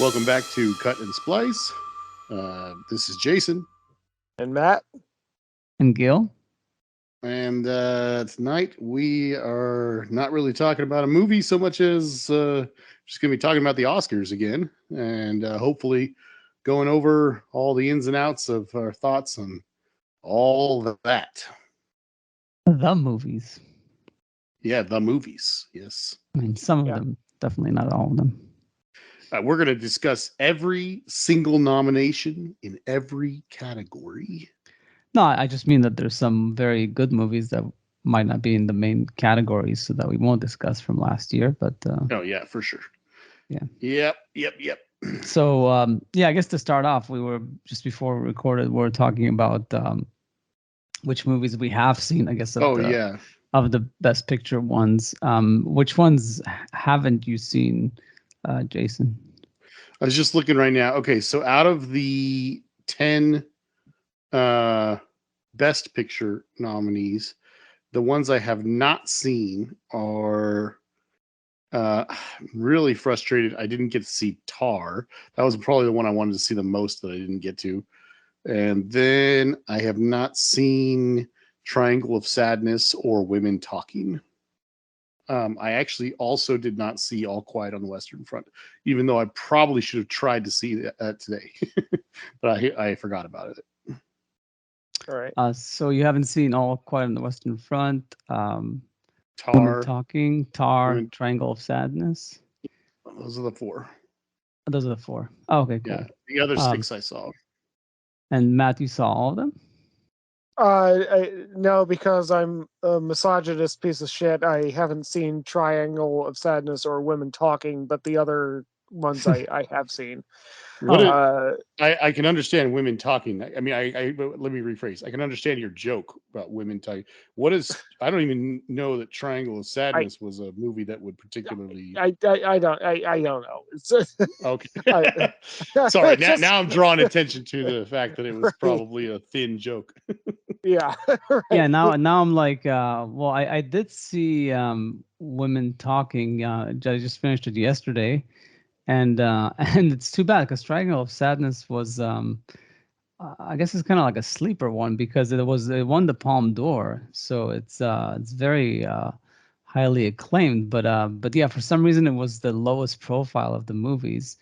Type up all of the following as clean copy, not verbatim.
Welcome back to Cut and Splice. This is Jason. And Matt. And Gil. And tonight we are not really talking about a movie so much as just going to be talking about the Oscars again. And hopefully going over all the ins and outs of our thoughts on all of that. The movies. Yeah, the movies. Yes. I mean, some of them, definitely not all of them. We're going to discuss every single nomination in every category. No, I just mean that there's some very good movies that might not be in the main categories, so that we won't discuss from last year. But oh yeah, for sure. Yeah. Yep. So I guess to start off, we were just before we recorded, we were talking about which movies we have seen. I guess. Of the Best Picture ones. Which ones haven't you seen, Jason? I was just looking right now. Okay, so out of the 10 Best Picture nominees, the ones I have not seen are really frustrated. I didn't get to see Tar. That was probably the one I wanted to see the most that I didn't get to. And then I have not seen Triangle of Sadness or Women Talking. I actually also did not see All Quiet on the Western Front, even though I probably should have tried to see that today, but I forgot about it. All right. So you haven't seen All Quiet on the Western Front, Tar, Women Talking, Tar, Triangle of Sadness. Those are the four. Those are the four. Oh, okay, cool. Yeah, the other six I saw. And Matt, you saw all of them? No, because I'm a misogynist piece of shit. I haven't seen Triangle of Sadness or Women Talking, but the other ones I have seen. I can understand Women Talking. I mean, let me rephrase. I can understand your joke about women talking. I don't even know that Triangle of Sadness was a movie that would particularly. I don't know. Okay. Sorry. Now I'm drawing attention to the fact that it was probably a thin joke. Yeah. Right. Yeah. Now I'm like, I did see Women Talking. I just finished it yesterday. And it's too bad because Triangle of Sadness was, I guess it's kind of like a sleeper one because it won the Palme d'Or, so it's very highly acclaimed. But yeah, for some reason it was the lowest profile of the movies.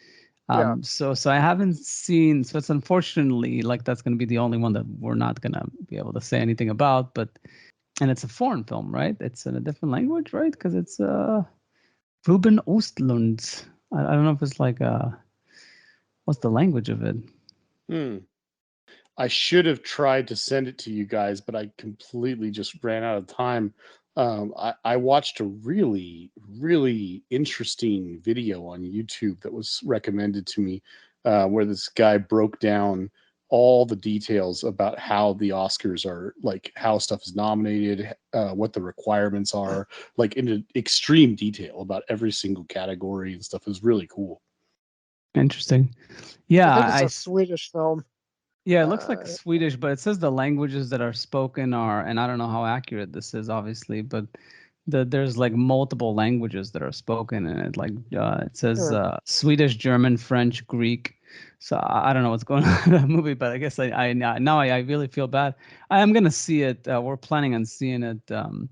So I haven't seen. So it's unfortunately like that's going to be the only one that we're not going to be able to say anything about. And it's a foreign film, right? It's in a different language, right? Because it's Ruben Östlund. I don't know if it's like what's the language of it? I should have tried to send it to you guys, but I completely just ran out of time. I watched a really, really interesting video on YouTube that was recommended to me, where this guy broke down all the details about how the Oscars are, like how stuff is nominated, what the requirements are, like in extreme detail about every single category and stuff. It was really cool. Interesting. Yeah, I think it's a Swedish film. Yeah, it looks like Swedish, but it says the languages that are spoken are, and I don't know how accurate this is, obviously, but there's like multiple languages that are spoken in it. Like it says Swedish, German, French, Greek. So I don't know what's going on in that movie, but I guess I really feel bad. I am gonna see it. We're planning on seeing it the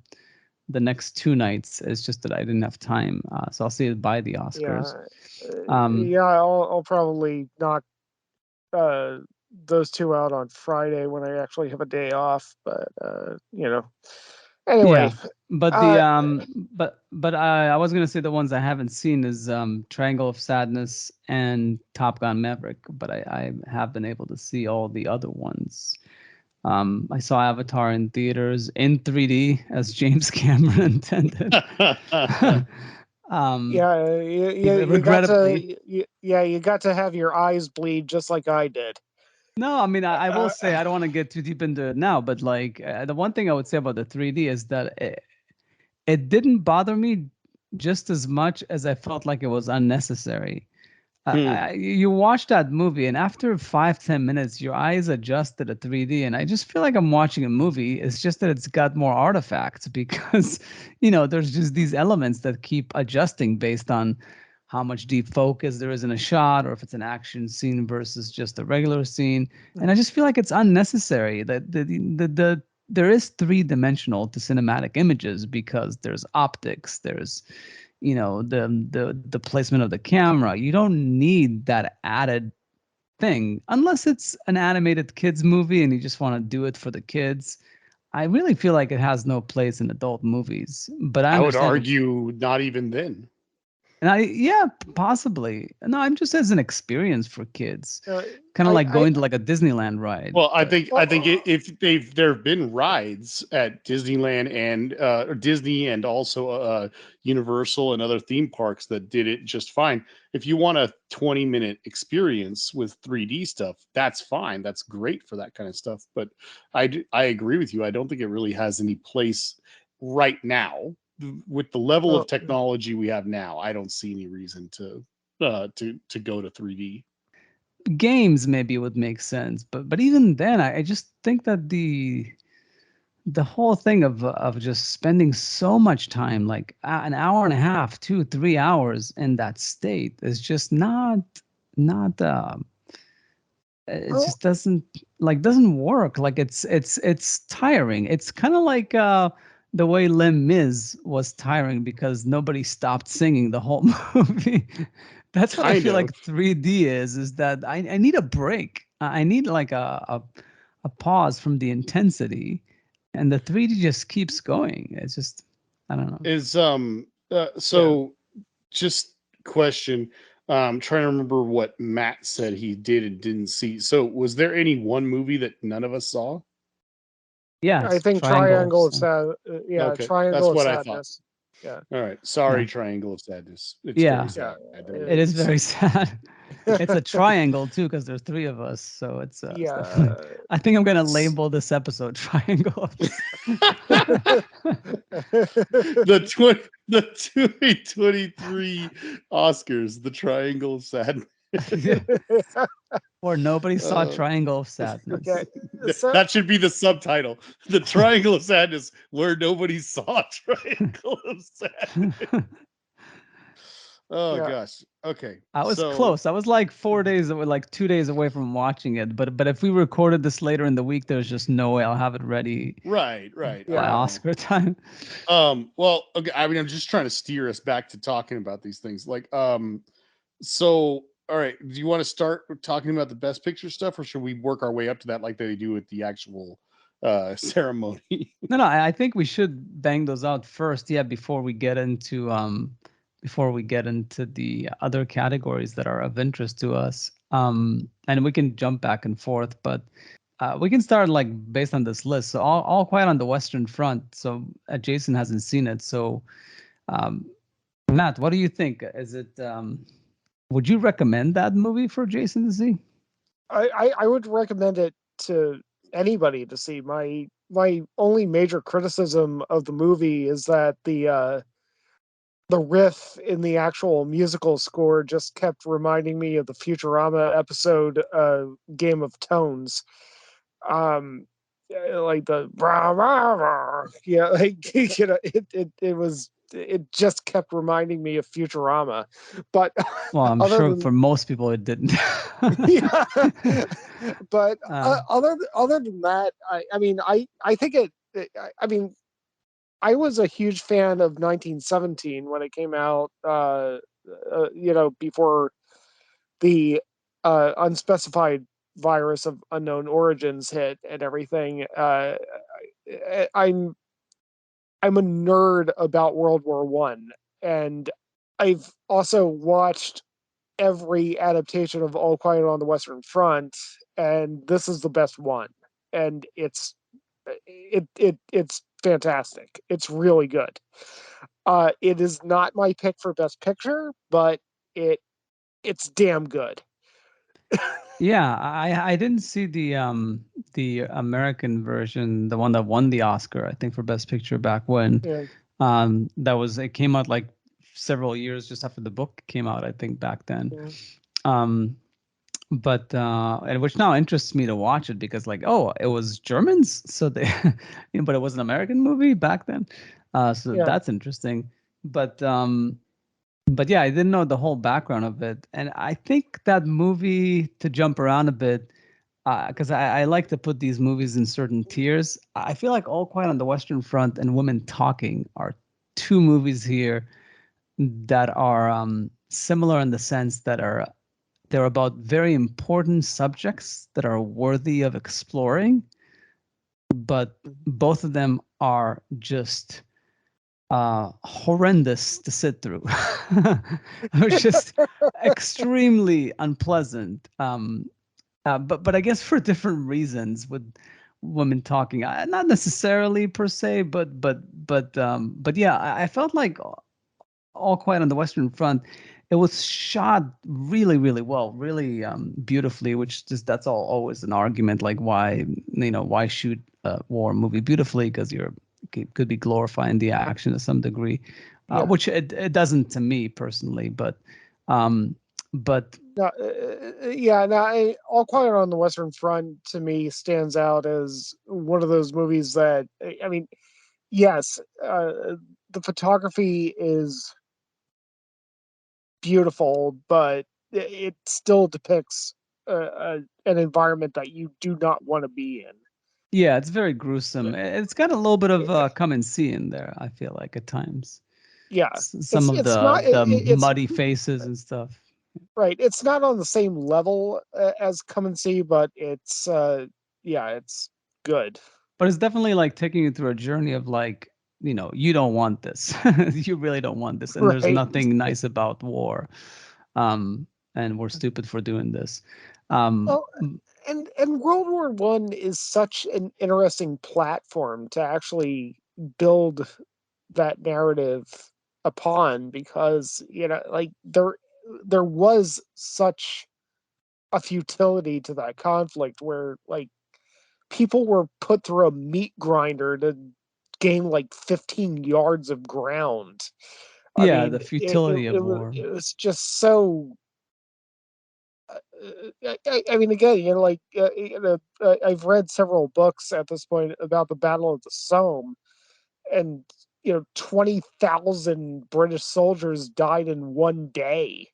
next 2 nights. It's just that I didn't have time, so I'll see it by the Oscars. I'll probably knock those 2 out on Friday when I actually have a day off. But anyway. Yeah, but I was gonna say the ones I haven't seen is Triangle of Sadness and Top Gun Maverick, but I have been able to see all the other ones. I saw Avatar in theaters in 3D as James Cameron intended. You got to have your eyes bleed just like I did. No, I mean, I will say I don't want to get too deep into it now, but like the one thing I would say about the 3D is that it didn't bother me just as much as I felt like it was unnecessary. You watch that movie, and after 5-10 minutes, your eyes adjust to the 3D, and I just feel like I'm watching a movie. It's just that it's got more artifacts because, there's just these elements that keep adjusting based on how much deep focus there is in a shot, or if it's an action scene versus just a regular scene. And I just feel like it's unnecessary. That there is three-dimensional to cinematic images because there's optics, there's the placement of the camera. You don't need that added thing unless it's an animated kids movie and you just want to do it for the kids. I really feel like it has no place in adult movies, but I I would understand. argue not even then. And possibly. No, I'm just as an experience for kids, kind of I- like I- going to like a Disneyland ride. Well, I but- think if there have been rides at Disneyland and or Disney and also Universal and other theme parks that did it just fine. If you want a 20-minute experience with 3D stuff, that's fine. That's great for that kind of stuff. But I agree with you. I don't think it really has any place right now with the level of technology we have now. I don't see any reason to go to 3D. Games maybe would make sense, but even then, I just think that the whole thing of just spending so much time, like an hour and a half, 2-3 hours in that state, is just not it just doesn't work. Like it's tiring. It's kind of like the way Les Mis was tiring because nobody stopped singing the whole movie. That's what I feel like 3D is that I need a break. I need like a pause from the intensity, and the 3D just keeps going. It's just, I don't know. Is just question. Trying to remember what Matt said he did and didn't see. So was there any one movie that none of us saw? Yeah, I think Triangle of Sadness. Okay, Triangle that's of what Sadness. I thought. Yeah. All right. Sorry, Yeah. Triangle of Sadness. It's Yeah. very sad. It is very sad. It's a triangle too because there's three of us, so it's I think I'm gonna label this episode Triangle. The 2023 Oscars, the Triangle of Sadness. Or nobody saw Triangle of Sadness. Okay. That should be the subtitle. The Triangle of Sadness, where nobody saw Triangle of Sadness. Oh gosh. Okay. I was close. I was like 4 days away, like 2 days away from watching it. But if we recorded this later in the week, there's just no way I'll have it ready. Right. By Oscar time. Well, okay. I mean, I'm just trying to steer us back to talking about these things. Like, so all right, do you want to start talking about the best picture stuff, or should we work our way up to that like they do at the actual ceremony? No, I think we should bang those out first, before we get into the other categories that are of interest to us. And we can jump back and forth, but we can start like based on this list. So all Quiet on the Western Front. So Jason hasn't seen it. So Matt, what do you think? Is it would you recommend that movie for Jason to see? I would recommend it to anybody to see. My only major criticism of the movie is that the riff in the actual musical score just kept reminding me of the Futurama episode Game of Tones. Like the rah, rah, rah. Like it just kept reminding me of Futurama. But well, I'm sure for most people it didn't. But other than that, I mean I think I mean I was a huge fan of 1917 when it came out, before the unspecified virus of unknown origins hit and everything. I'm a nerd about World War One, and I've also watched every adaptation of All Quiet on the Western Front, and this is the best one. And it's fantastic. It's really good. It is not my pick for Best Picture, but it's damn good. Yeah, I didn't see the American version, the one that won the Oscar, I think, for Best Picture back when. It came out like several years just after the book came out, I think, back then. But and which now interests me to watch it because like, oh, it was Germans, so they but it was an American movie back then. So that's interesting. But But yeah, I didn't know the whole background of it, and I think that movie, to jump around a bit, because I like to put these movies in certain tiers. I feel like All Quiet on the Western Front and Women Talking are two movies here that are similar in the sense that they're about very important subjects that are worthy of exploring, but both of them are just horrendous to sit through. It was just extremely unpleasant. But I guess for different reasons with women talking, not necessarily per se, but yeah, I felt like All Quiet on the Western Front, it was shot really, really well, really beautifully. Which just that's all always an argument, like why shoot a war movie beautifully, because you're could be glorifying the action to some degree, Yeah. which it doesn't to me personally, um, but No, yeah. Now, All Quiet on the Western Front to me stands out as one of those movies that I mean, yes, the photography is beautiful, but it still depicts an environment that you do not want to be in. yeah, it's very gruesome. It's got a little bit of come and see in there, I feel like at times. Yeah, Some of it's not the it's muddy faces and stuff. right. It's not on the same level as Come and See, but it's yeah, it's good. But it's definitely like taking you through a journey of like, you don't want this. You really don't want this. And there's Right. nothing nice about war. Um, and we're stupid for doing this. Um, Well, and World War One is such an interesting platform to actually build that narrative upon, because like there was such a futility to that conflict where like people were put through a meat grinder to gain like 15 yards of ground. I yeah, mean, the futility of was, war. it was just so. I mean, again, like I've read several books at this point about the Battle of the Somme, and 20,000 British soldiers died in one day,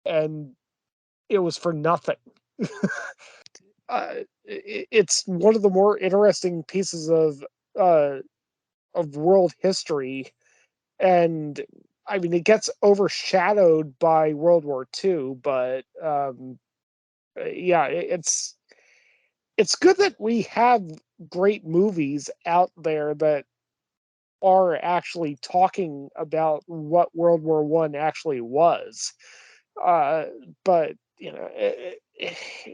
and it was for nothing. It's one of the more interesting pieces of world history, and I mean it gets overshadowed by World War II, but yeah, it's good that we have great movies out there that are actually talking about what World War One actually was. Uh, but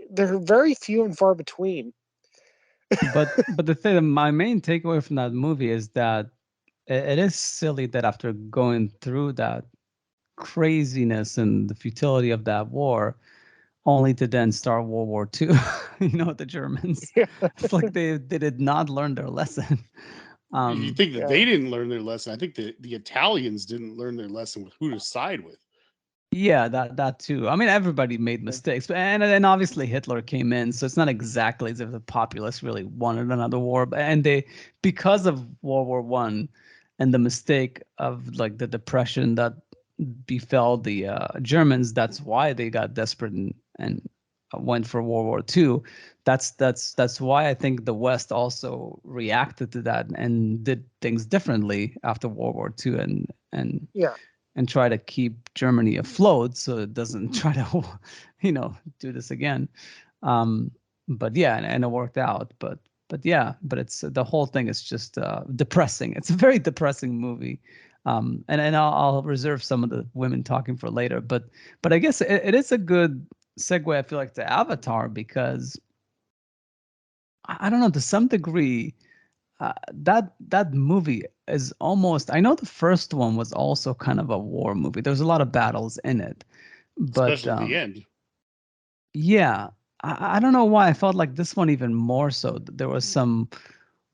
they're very few and far between. But the thing, my main takeaway from that movie is that it is silly that after going through that craziness and the futility of that war, only to then start World War II. The Germans. Yeah, It's like they did not learn their lesson. You Um, think that yeah, they didn't learn their lesson? I think the Italians didn't learn their lesson with who to side with. yeah, that too. I mean, everybody made mistakes, but and obviously Hitler came in, so it's not exactly as if the populace really wanted another war. And they, because of World War One, and the mistake of like the depression that befell the Germans, that's why they got desperate and went for World War II. That's why I think the West also reacted to that and did things differently after World War II, yeah. and try to keep Germany afloat so it doesn't try to, do this again. Um, but yeah, and it worked out. But yeah, but it's the whole thing is just depressing. It's a very depressing movie. And I'll reserve some of the women talking for later. But I guess it is a good segue, I feel like, to Avatar, because I don't know, to some degree, that movie is almost, I know the first one was also kind of a war movie. There's a lot of battles in it, but Especially the end. yeah, I don't know why I felt like this one even more so. There was some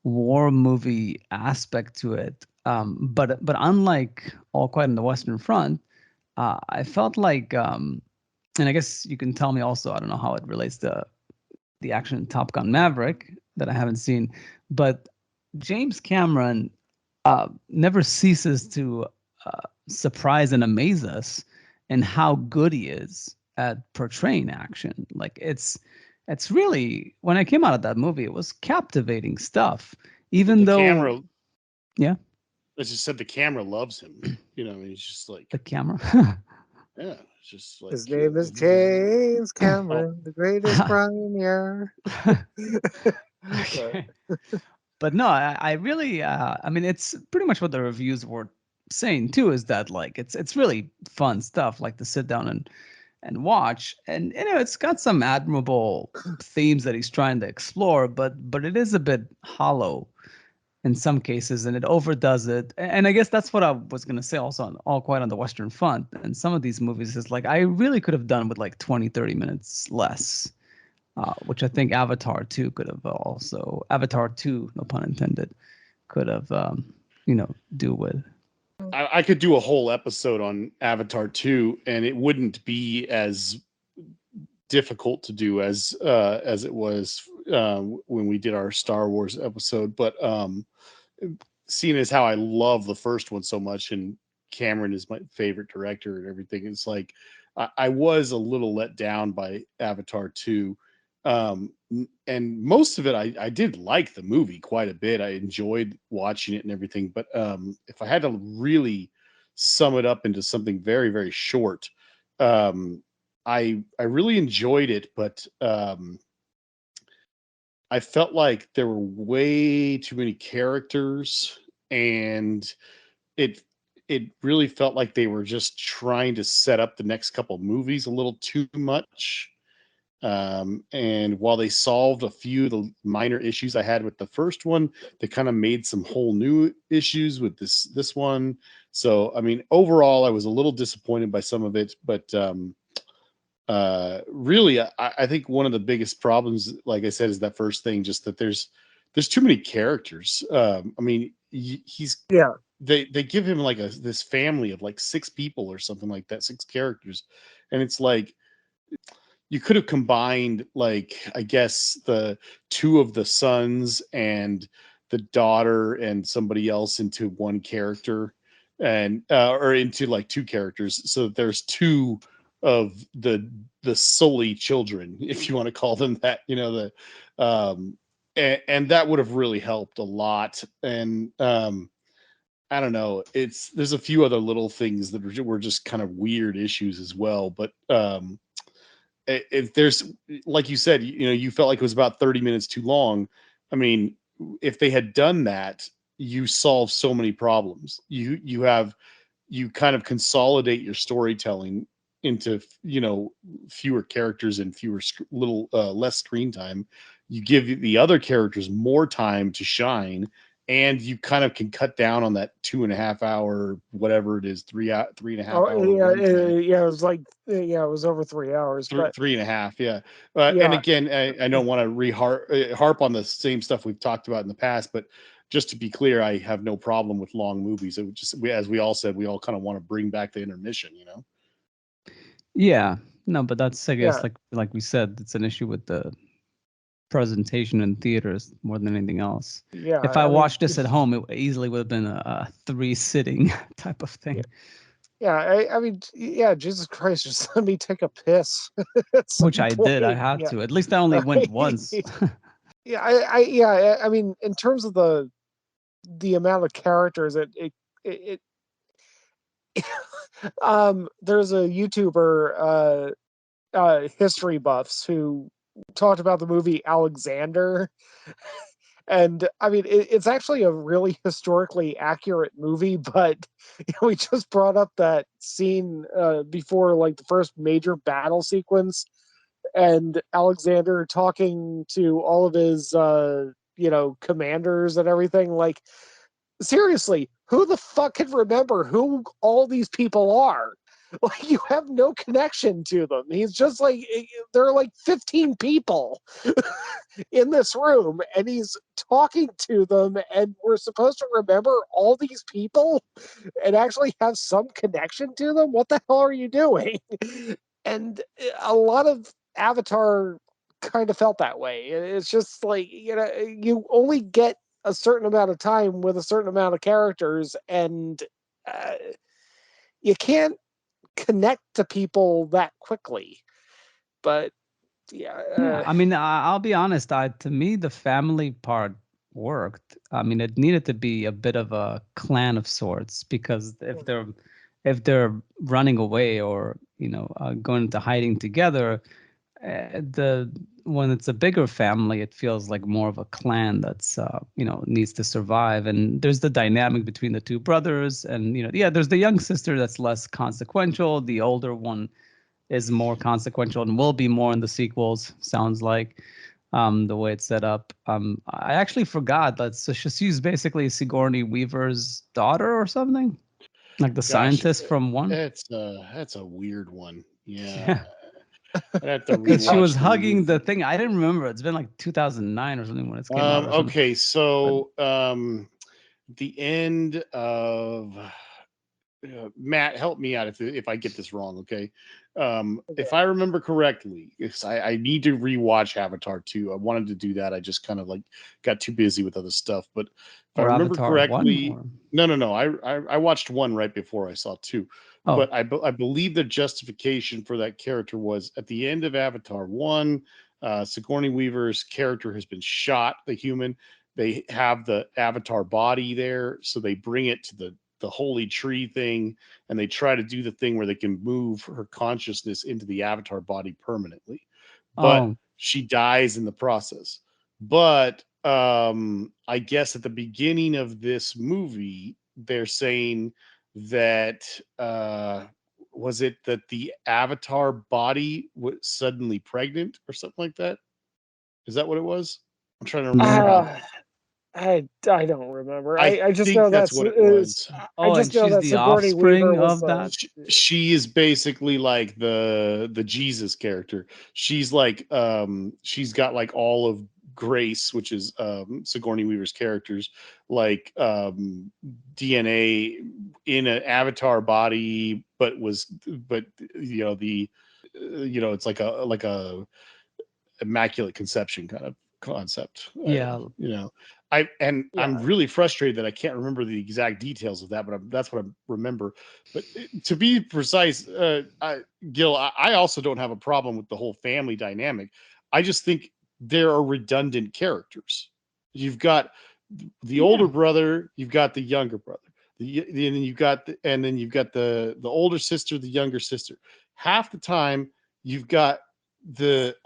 war movie aspect to it. But unlike All Quiet on the Western Front, I felt like, and I guess you can tell me also, I don't know how it relates to the action in Top Gun Maverick that I haven't seen, but James Cameron never ceases to surprise and amaze us in how good he is at portraying action. Like it's really, when I came out of that movie, it was captivating stuff. Even The though, camera, yeah, as you said, the camera loves him. You know, he's just like, the camera. yeah, it's just like His name is James oh, Cameron, the greatest pioneer. Okay. But no, I really, I mean, it's pretty much what the reviews were saying too, is that like it's really fun stuff, like to sit down and watch, and you know, it's got some admirable themes that he's trying to explore, but it is a bit hollow in some cases, and it overdoes it. And I guess that's what I was gonna say also on All Quiet on the Western Front. And some of these movies is like I really could have done with like 20-30 minutes less. Which I think Avatar 2 could have also, Avatar 2, no pun intended, could have, do with. I could do a whole episode on Avatar 2, and it wouldn't be as difficult to do as it was when we did our Star Wars episode. But seeing as how I love the first one so much, and Cameron is my favorite director and everything, it's like I was a little let down by Avatar 2. And most of it, I did like the movie quite a bit. I enjoyed watching it and everything. But if I had to really sum it up into something very, very short, I really enjoyed it, but I felt like there were way too many characters, and it it really felt like they were just trying to set up the next couple movies a little too much. And while they solved a few of the minor issues I had with the first one, they kind of made some whole new issues with this one. So I mean, overall, I was a little disappointed by some of it, but really, I think one of the biggest problems, like I said, is that first thing, just that there's too many characters. I mean, he's Yeah. they give him like this family of like 6 people or something like that, 6 characters, and it's like you could have combined, like, I guess the two of the sons and the daughter and somebody else into one character, and or into like 2 characters, so that there's two of the Sully children, if you want to call them that, the and that would have really helped a lot. And I don't know, there's a few other little things that were just kind of weird issues as well. But if there's, like you said, you felt like it was about 30 minutes too long. I mean, if they had done that, you solve so many problems. You kind of consolidate your storytelling into, fewer characters and fewer little less screen time. You give the other characters more time to shine, and you kind of can cut down on that 2.5 hour, whatever it is, 3.5 hour yeah, runtime. yeah. It was like, yeah, it was over 3 hours, Three, but 3.5, yeah. And yeah, again, I don't want to harp on the same stuff we've talked about in the past, but just to be clear, I have no problem with long movies. It would just, as we all said, we all kind of want to bring back the intermission. Yeah, no, but that's, I guess, yeah, like we said, it's an issue with the presentation in theaters more than anything else. yeah. If I I mean, watched this at home, it easily would have been a 3 sitting type of yeah, thing. yeah. I mean, yeah. Jesus Christ, just let me take a piss at some Which I did. I point. had Yeah, to. At least I only went once. yeah. Yeah. I mean, in terms of the amount of characters, it there's a YouTuber, history buffs, who talked about the movie Alexander. And I mean, it's actually a really historically accurate movie, but we just brought up that scene before, like the first major battle sequence, and Alexander talking to all of his, commanders and everything. Like, seriously, who the fuck can remember who all these people are? Like, you have no connection to them. He's just like, there are like 15 people in this room, and he's talking to them, and we're supposed to remember all these people and actually have some connection to them. What the hell are you doing? And a lot of Avatar kind of felt that way. It's just like, you only get a certain amount of time with a certain amount of characters, and uh, you can't connect to people that quickly. But yeah, Yeah, I mean, I'll be honest. To me, the family part worked. I mean, it needed to be a bit of a clan of sorts because if they're running away or going into hiding together, the when it's a bigger family, it feels like more of a clan that's needs to survive. And there's the dynamic between the two brothers, and yeah, there's the young sister that's less consequential. The older one is more consequential and will be more in the sequels. Sounds like the way it's set up. I actually forgot that she's basically Sigourney Weaver's daughter or something, like the Gosh, scientist from one. that's a weird one. Yeah, Yeah, I'd have to because she was rewatch the hugging movie. the thing. I didn't remember. It's been like 2009 or something when it came out or something. Okay, But so the end of Matt, help me out if I get this wrong, okay? If I remember correctly, because I need to rewatch Avatar 2. I wanted to do that. I just kind of like got too busy with other stuff. But if I or remember Avatar one correctly, or no. I watched one right before I saw two. oh But I believe the justification for that character was at the end of Avatar 1, Sigourney Weaver's character has been shot, the human. They have the Avatar body there, so they bring it to the holy tree thing, and they try to do the thing where they can move her consciousness into the Avatar body permanently, but oh she dies in the process. But I guess at the beginning of this movie they're saying that was it that the Avatar body was suddenly pregnant or something like that? Is that what it was? I'm trying to remember yeah. how. I don't remember. I I just think know that's that's what it was. I Oh, just and know she's that the Sigourney Weaver offspring was of the that. She is basically like the Jesus character. She's like she's got like all of Grace, which is Sigourney Weaver's characters, like DNA in an avatar body, but the it's like a immaculate conception kind of concept. Yeah, I'm yeah. really frustrated that I can't remember the exact details of that, but that's what I remember. But to be precise, Gil, I also don't have a problem with the whole family dynamic. I just think there are redundant characters. You've got the older yeah, brother, you've got the younger brother, and then you've got the older sister, the younger sister. Half the time, you've got the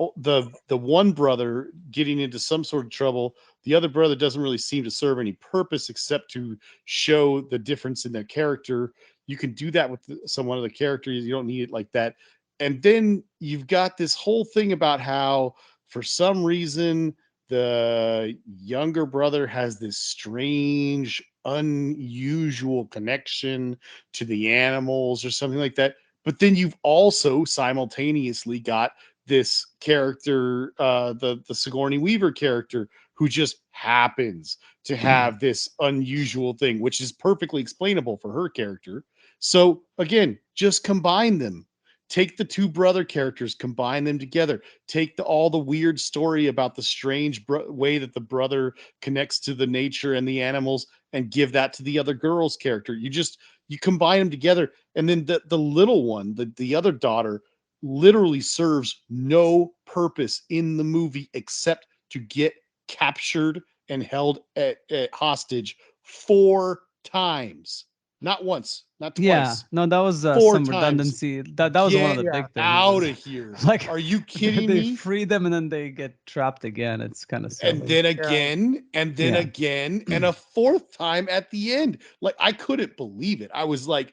one brother getting into some sort of trouble. The other brother doesn't really seem to serve any purpose except to show the difference in their character. You can do that with some one of the characters. You don't need it like that. And then you've got this whole thing about how for some reason the younger brother has this strange unusual connection to the animals or something like that. But then you've also simultaneously got this character, the Sigourney Weaver character, who just happens to have this unusual thing, which is perfectly explainable for her character. So again, just combine them. Take the two brother characters, combine them together. Take all the weird story about the strange way that the brother connects to the nature and the animals, and give that to the other girl's character. You combine them together, and then the little one, the other daughter, literally serves no purpose in the movie except to get captured and held at hostage 4 times. Not once, not yeah. twice, No, that was four some times. redundancy. That was one of Get the Yeah. big things. out Is of here. like Are you kidding they me? free them and then they get trapped again. It's kind of And silly. then Yeah. again, and then Yeah. again, and a fourth time at the end. Like, I couldn't believe it. I was like,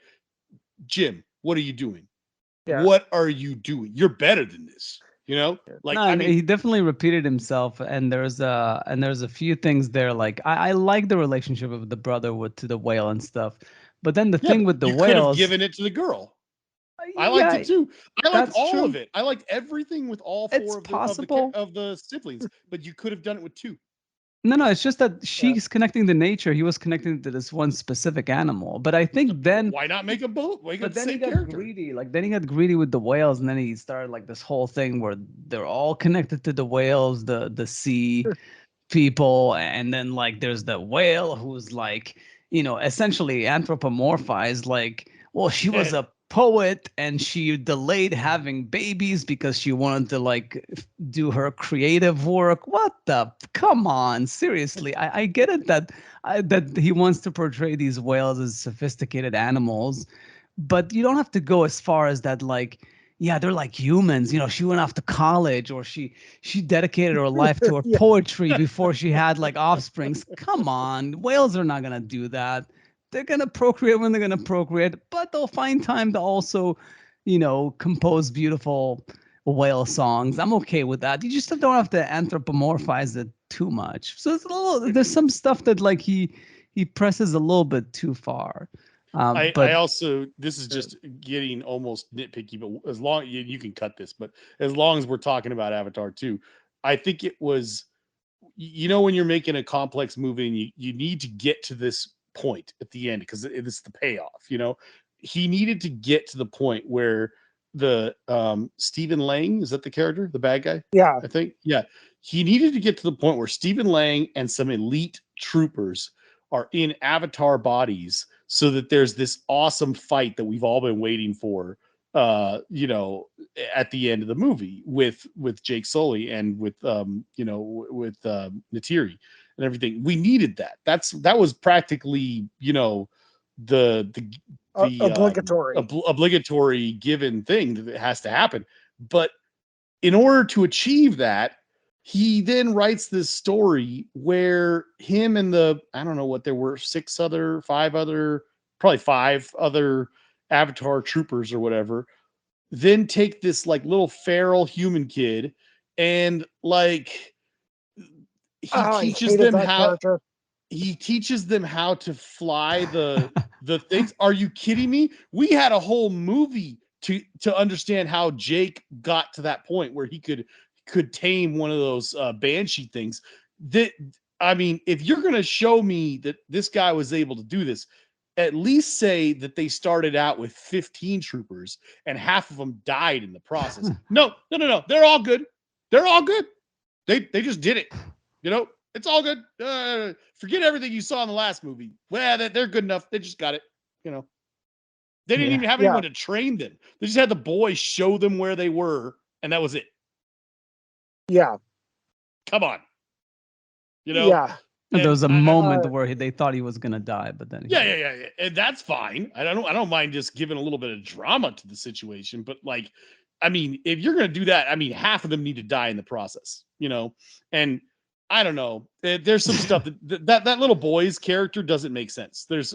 Jim, what are you doing? Yeah. What are you doing? You're better than this. You know, like, No, I and mean, he definitely repeated himself. And there's a few things there. Like I like the relationship of the brother with to the whale and stuff. But then the yeah, thing but with the you could have whales, given it to the girl. I liked yeah, it too. I liked that's all of true. it. I liked everything with all It's four possible. of the siblings, but you could have done it with two. No, it's just that Yeah. she's connecting to nature. He was connecting to this one specific animal. But I So think then, why not make a both? Make but the then he same got character. greedy. Like then he got greedy with the whales, and then he started like this whole thing where they're all connected to the whales, the sea people, and then like there's the whale who's like essentially anthropomorphized, like well, she was a poet and she delayed having babies because she wanted to like do her creative work. What the? Come on, seriously. I get it that that he wants to portray these whales as sophisticated animals, but you don't have to go as far as that. Like, yeah, they're like humans. You know, she went off to college, or she dedicated her life to her Yeah. poetry before she had like offsprings. Come on, whales are not gonna do that. They're gonna procreate when they're gonna procreate, but they'll find time to also, you know, compose beautiful whale songs. I'm okay with that. You just don't have to anthropomorphize it too much. So it's a little. There's some stuff that like he presses a little bit too far. I But also, this is just getting almost nitpicky, but as long you can cut this, but as long as we're talking about Avatar 2, I think it was, you know, when you're making a complex movie and you need to get to this point at the end because it's the payoff, you know, he needed to get to the point where the Stephen Lang, is that the character, the bad guy? Yeah. I think. Yeah. He needed to get to the point where Stephen Lang and some elite troopers are in avatar bodies so that there's this awesome fight that we've all been waiting for, you know, at the end of the movie with Jake Sully and with you know, with Natiri and everything. We needed that. That was practically, you know, the Obligatory. obligatory given thing that it has to happen. But in order to achieve that, he then writes this story where him and the, I don't know what there were, probably five other Avatar troopers or whatever, then take this like little feral human kid and like he Oh, I teaches hated them that how character. he teaches them how to fly the things. Are you kidding me? We had a whole movie to understand how Jake got to that point where he could tame one of those banshee things. That, I mean, if you're going to show me that this guy was able to do this, at least say that they started out with 15 troopers and half of them died in the process. No. They're all good. They're all good. They just did it. You know, it's all good. Forget everything you saw in the last movie. Well, they're good enough. They just got it. You know, they didn't even have anyone to train them. They just had the boys show them where they were, and that was it. Yeah. Come on. You know. Yeah. and there was a moment where they thought he was gonna die, but then yeah, and that's fine. I don't mind just giving a little bit of drama to the situation, but like, I mean, if you're gonna do that, I mean, half of them need to die in the process, you know. And I don't know, there's some stuff that little boy's character doesn't make sense. There's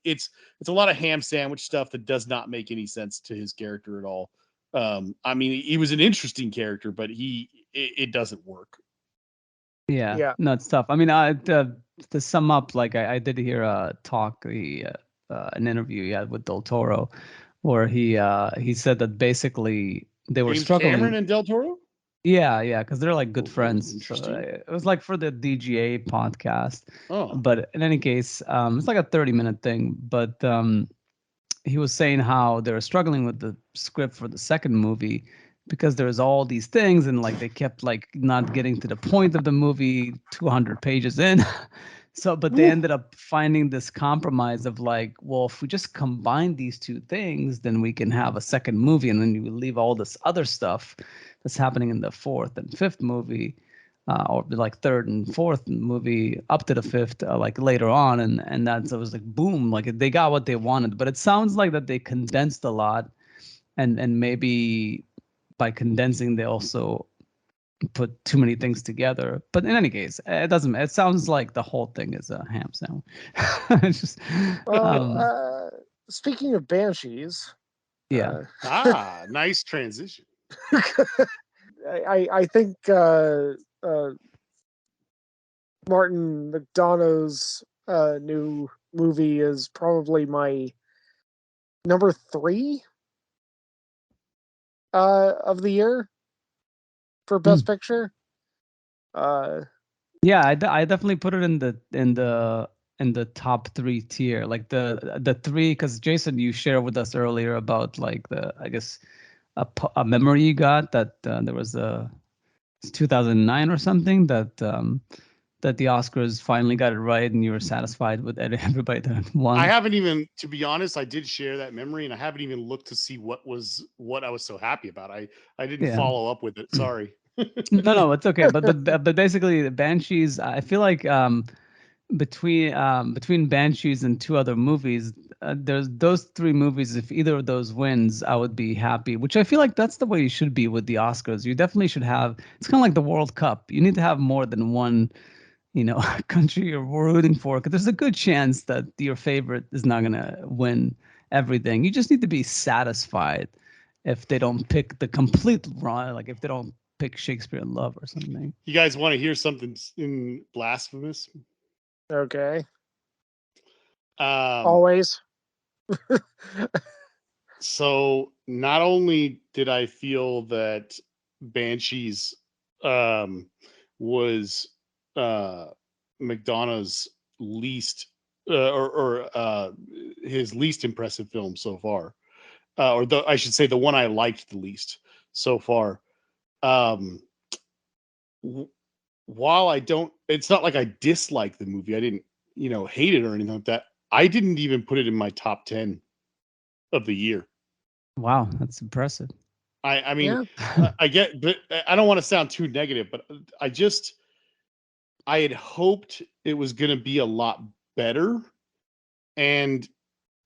it's a lot of ham sandwich stuff that does not make any sense to his character at all. I mean, he was an interesting character, but it doesn't work. Yeah, no, it's tough. I mean, to sum up, like I did hear a talk, an interview he had with Del Toro, where he said that basically they were James struggling. Cameron and Del Toro? Yeah, because they're like good friends. Interesting. So it was like for the DGA podcast. Oh. But in any case, it's like a 30-minute thing. But he was saying how they were struggling with the script for the second movie because there's all these things and like they kept like not getting to the point of the movie 200 pages in. So but they ended up finding this compromise of like, well, if we just combine these two things, then we can have a second movie, and then you leave all this other stuff that's happening in the fourth and fifth movie, or like third and fourth movie up to the fifth, like later on, and that's, it was like boom, like they got what they wanted. But it sounds like that they condensed a lot, and maybe by condensing they also put too many things together. But in any case, it doesn't. It sounds like the whole thing is a ham sandwich. It's just, speaking of banshees, yeah. Nice transition. I think Martin McDonagh's new movie is probably my number 3 of the year for Best Picture. Yeah, I definitely put it in the top 3 tier, like the 3, because Jason, you shared with us earlier about like I guess a memory you got that there was it's 2009 or something that that the Oscars finally got it right and you were satisfied with everybody that won? I haven't even, to be honest, I did share that memory, and I haven't even looked to see what I was so happy about. I didn't Yeah. follow up with it. Sorry. No, it's okay. But basically, the Banshees. I feel like between Banshees and two other movies, there's those three movies. If either of those wins, I would be happy. Which I feel like that's the way you should be with the Oscars. You definitely should have. It's kind of like the World Cup. You need to have more than one, country you're rooting for, because there's a good chance that your favorite is not gonna win everything. You just need to be satisfied if they don't pick the complete wrong, like if they don't pick Shakespeare in Love or something. You guys want to hear something in blasphemous? Okay. Um, Always. so not only did I feel that Banshees was McDonough's least or his least impressive film so far, I should say the one I liked the least so far. Um, while I don't, it's not like I dislike the movie. I didn't, hate it or anything like that. I didn't even put it in my top 10 of the year. Wow, that's impressive. I mean, Yeah. I get, but I don't want to sound too negative, but I had hoped it was going to be a lot better. And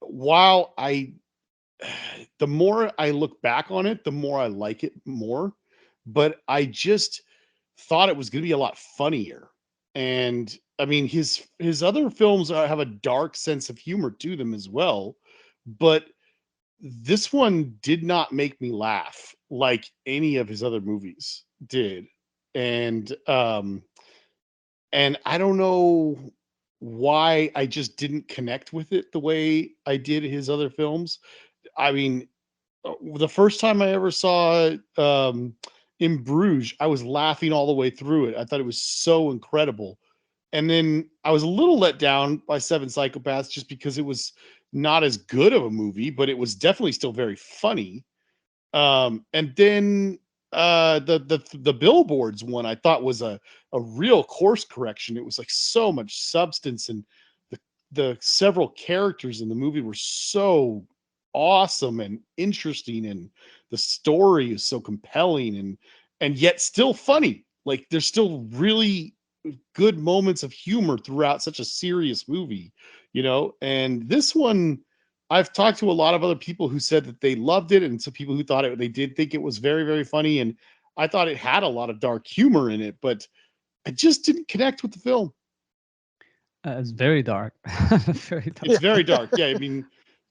while the more I look back on it, the more I like it more. But I just thought it was going to be a lot funnier. And I mean, his other films have a dark sense of humor to them as well. But this one did not make me laugh like any of his other movies did. And I don't know why I just didn't connect with it the way I did his other films. I mean, the first time I ever saw In Bruges, I was laughing all the way through it. I thought it was so incredible. And then I was a little let down by Seven Psychopaths just because it was not as good of a movie, but it was definitely still very funny. And then the Billboards one I thought was a real course correction. It was like so much substance, and the several characters in the movie were so awesome and interesting, and the story is so compelling and yet still funny. Like there's still really good moments of humor throughout such a serious movie, and this one, I've talked to a lot of other people who said that they loved it, and some people who thought they did think it was very, very funny. And I thought it had a lot of dark humor in it, but I just didn't connect with the film. It's very dark. Very dark. It's very dark. Yeah, I mean,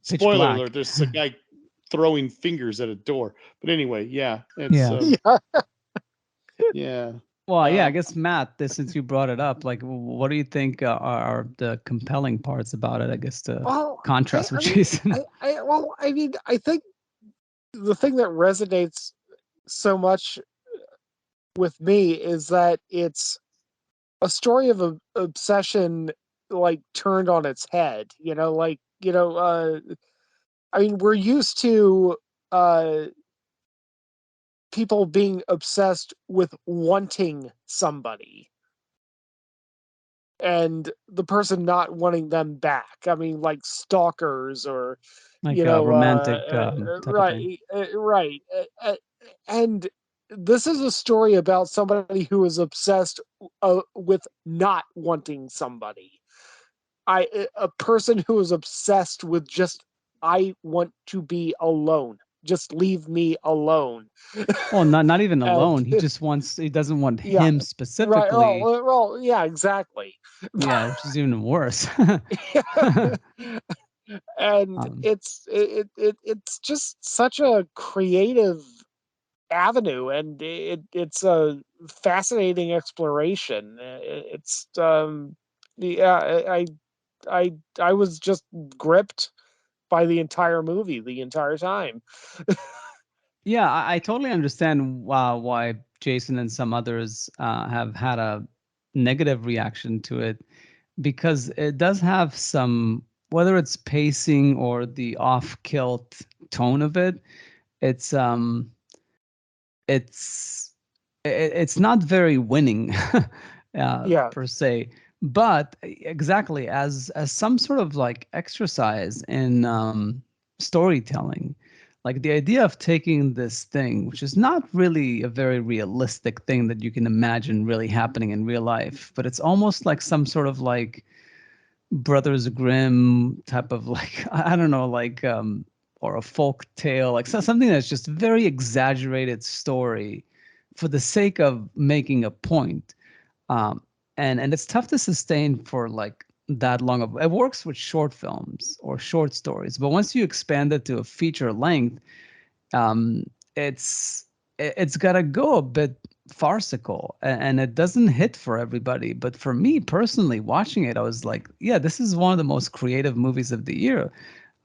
Pitch spoiler black. alert, there's a guy throwing fingers at a door. But anyway, yeah, it's Yeah. Yeah. yeah. Well, yeah, I Um, guess Matt, since you brought it up, like, what do you think are the compelling parts about it? I guess to Well, contrast with Jason. I mean, I think the thing that resonates so much with me is that it's a story of obsession, like turned on its head. I mean, we're used to uh, people being obsessed with wanting somebody and the person not wanting them back. I mean, like stalkers or, Like a romantic type of thing. right. And this is a story about somebody who is obsessed with not wanting somebody. A person who is obsessed with just, I want to be alone. Just leave me alone. Well, not even And alone. He doesn't want yeah, him right. specifically. Yeah, exactly. Yeah, which is even worse. And um, it's just such a creative avenue, and it's a fascinating exploration. It's yeah, I was just gripped by the entire movie the entire time. yeah, I totally understand why Jason and some others have had a negative reaction to it, because it does have some, whether it's pacing or the off-kilt tone of it, it's it's it's not very winning. Yeah. per se. But exactly as some sort of like exercise in storytelling, like the idea of taking this thing, which is not really a very realistic thing that you can imagine really happening in real life, but it's almost like some sort of like Brothers Grimm type of like I don't know, like or a folk tale, like something that's just very exaggerated story for the sake of making a point. Um, and it's tough to sustain for like that long of it. Works with short films or short stories, but once you expand it to a feature length, um, it's it's got to go a bit farcical, and it doesn't hit for everybody. But for me personally, watching it, I was like, yeah, this is one of the most creative movies of the year.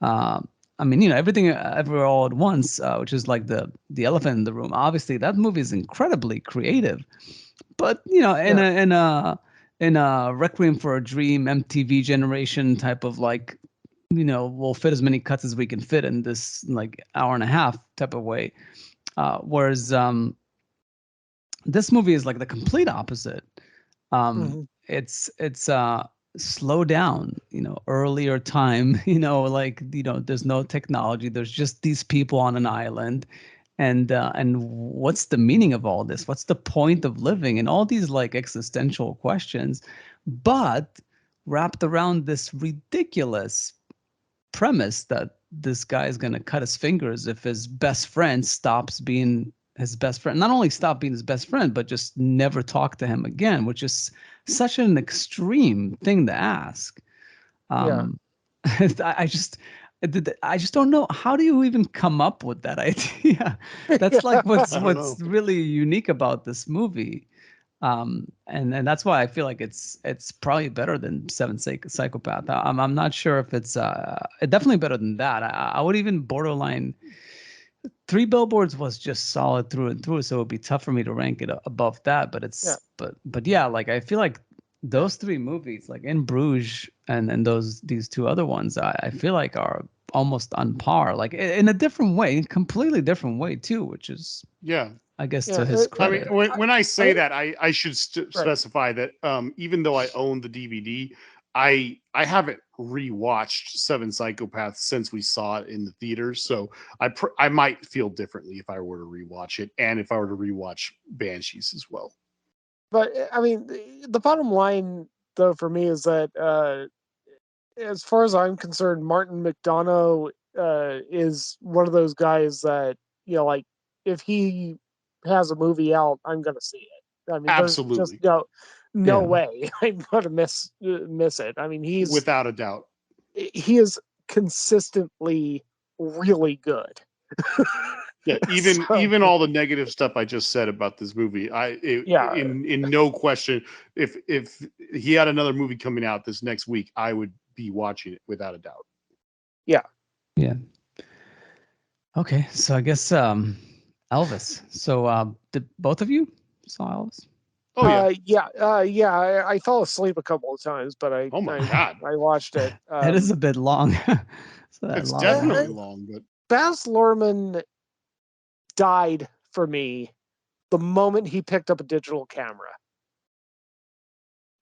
um, I mean, everything everywhere all at once, which is like the elephant in the room. Obviously that movie is incredibly creative, but in Yeah. a Requiem for a Dream MTV generation type of like, we'll fit as many cuts as we can fit in this like hour and a half type of way. Whereas this movie is like the complete opposite. Mhm. It's slow down, earlier time, like, there's no technology. There's just these people on an island. And what's the meaning of all this? What's the point of living? And all these like existential questions, but wrapped around this ridiculous premise that this guy is going to cut his fingers if his best friend stops being his best friend. Not only stop being his best friend, but just never talk to him again, which is such an extreme thing to ask. Yeah. Um, I just, I just don't know. How do you even come up with that idea? That's like I don't know. what's really unique about this movie. And that's why I feel like it's probably better than Psychopath. I'm not sure if it's definitely better than that. I would even borderline Three Billboards was just solid through and through, so it would be tough for me to rank it above that. But Yeah. but yeah, like I feel like those three movies, like In Bruges and these two other ones, I feel like are almost on par, like in a different way, completely different way too, which is, Yeah. I guess, Yeah. to his I mean, credit. when I say I that, I should right. specify that even though I own the DVD, I haven't rewatched Seven Psychopaths since we saw it in the theaters. So I might feel differently if I were to rewatch it, and if I were to rewatch Banshees as well. But I mean, the bottom line though for me is that as far as I'm concerned, Martin McDonough is one of those guys that, like, if he has a movie out, I'm gonna see it. I mean, there's just Absolutely, no Yeah. way I'm gonna miss it. I mean, without a doubt. he is consistently really good. Yeah, So even all the negative stuff I just said about this movie, yeah, in no question, if he had another movie coming out this next week, I would be watching it without a doubt. yeah. Yeah. Okay, so I guess Elvis. So did both of you saw Elvis? Oh yeah. Yeah. I fell asleep a couple of times, but Oh my God. I watched it. It is a bit long. So a It's lot of definitely Uh, long, but Baz Luhrmann died for me the moment he picked up a digital camera.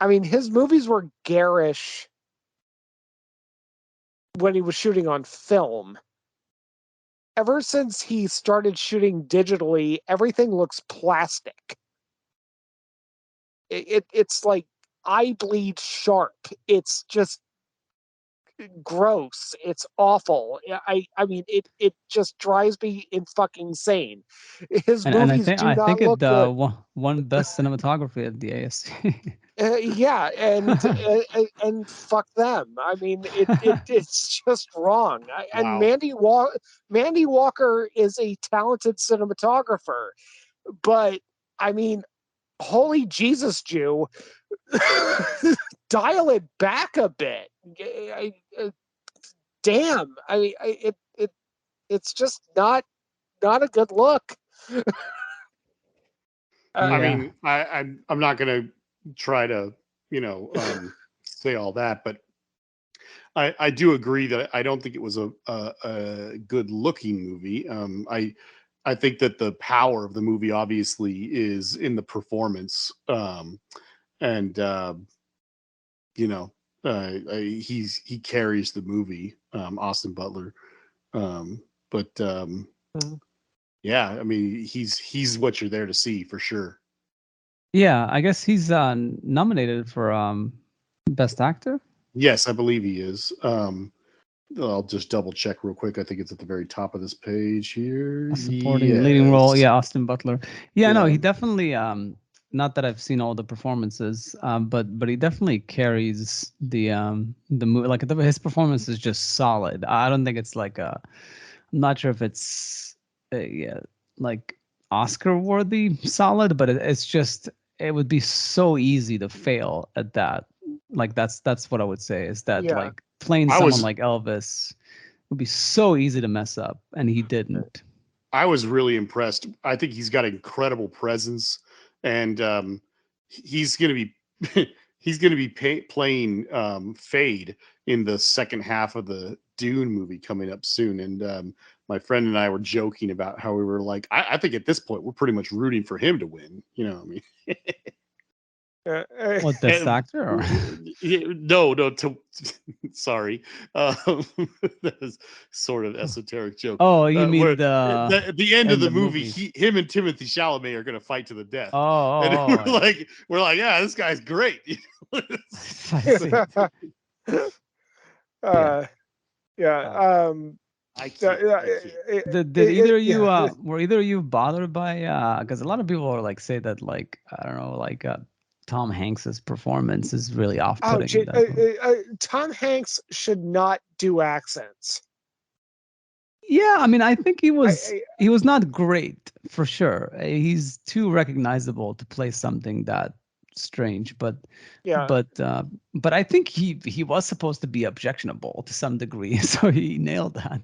I mean, his movies were garish when he was shooting on film. Ever since he started shooting digitally, everything looks plastic. It's like eye bleed sharp. It's just gross. It's awful. I mean, it just drives me in fucking insane. His and movies do I not think it look good. won best cinematography at the ASC. Yeah, and fuck them. I mean, it's just wrong. And wow. Mandy Walker is a talented cinematographer, but I mean, holy Jesus, Jew, dial it back a bit. Damn, it's just not a good look. I Uh, Yeah. mean, I'm not gonna try to, you know, say all that, but I do agree that I don't think it was a good looking movie. I think that the power of the movie obviously is in the performance. and you know, he carries the movie, Austin Butler. But Mhm. yeah, I mean, he's what you're there to see for sure. Yeah, I guess he's nominated for best actor. Yes, I believe he is. I'll just double check real quick. I think it's at the very top of this page here. A supporting leading role. Yes. Yeah, Austin Butler. Yeah, no, Yeah. he definitely not that I've seen all the performances, but he definitely carries the movie. Like his performance is just solid. I don't think it's like a. I'm not sure if it's yeah, like Oscar worthy solid, but it's just it would be so easy to fail at that. Like that's what I would say is that Yeah. like playing I someone was like Elvis would be so easy to mess up, and he didn't. I was really impressed. I think he's got incredible presence, and he's going to be he's going to be playing Fade in the second half of the Dune movie coming up soon. And my friend and I were joking about how we were like, I think at this point we're pretty much rooting for him to win. You know what I mean? What, best And actor? Or? no, sorry, that was sort of esoteric joke. Oh, you mean Where at the end of in the the movie, movie? him and Timothy Chalamet are going to fight to the death, Oh, and oh, oh, we're like, yeah, this guy's great. I see. Yeah. uh, yeah. Um, I can't. Yeah, I can't. Did either of you yeah. were either of you bothered by because a lot of people are like say that like I don't know like Tom Hanks's performance is really Oh, off-putting in that movie. Tom Hanks should not do accents. Yeah, I mean I think I he was not great for sure. He's too recognizable to play something that strange, yeah. but uh, but I think he was supposed to be objectionable to some degree, so he nailed that.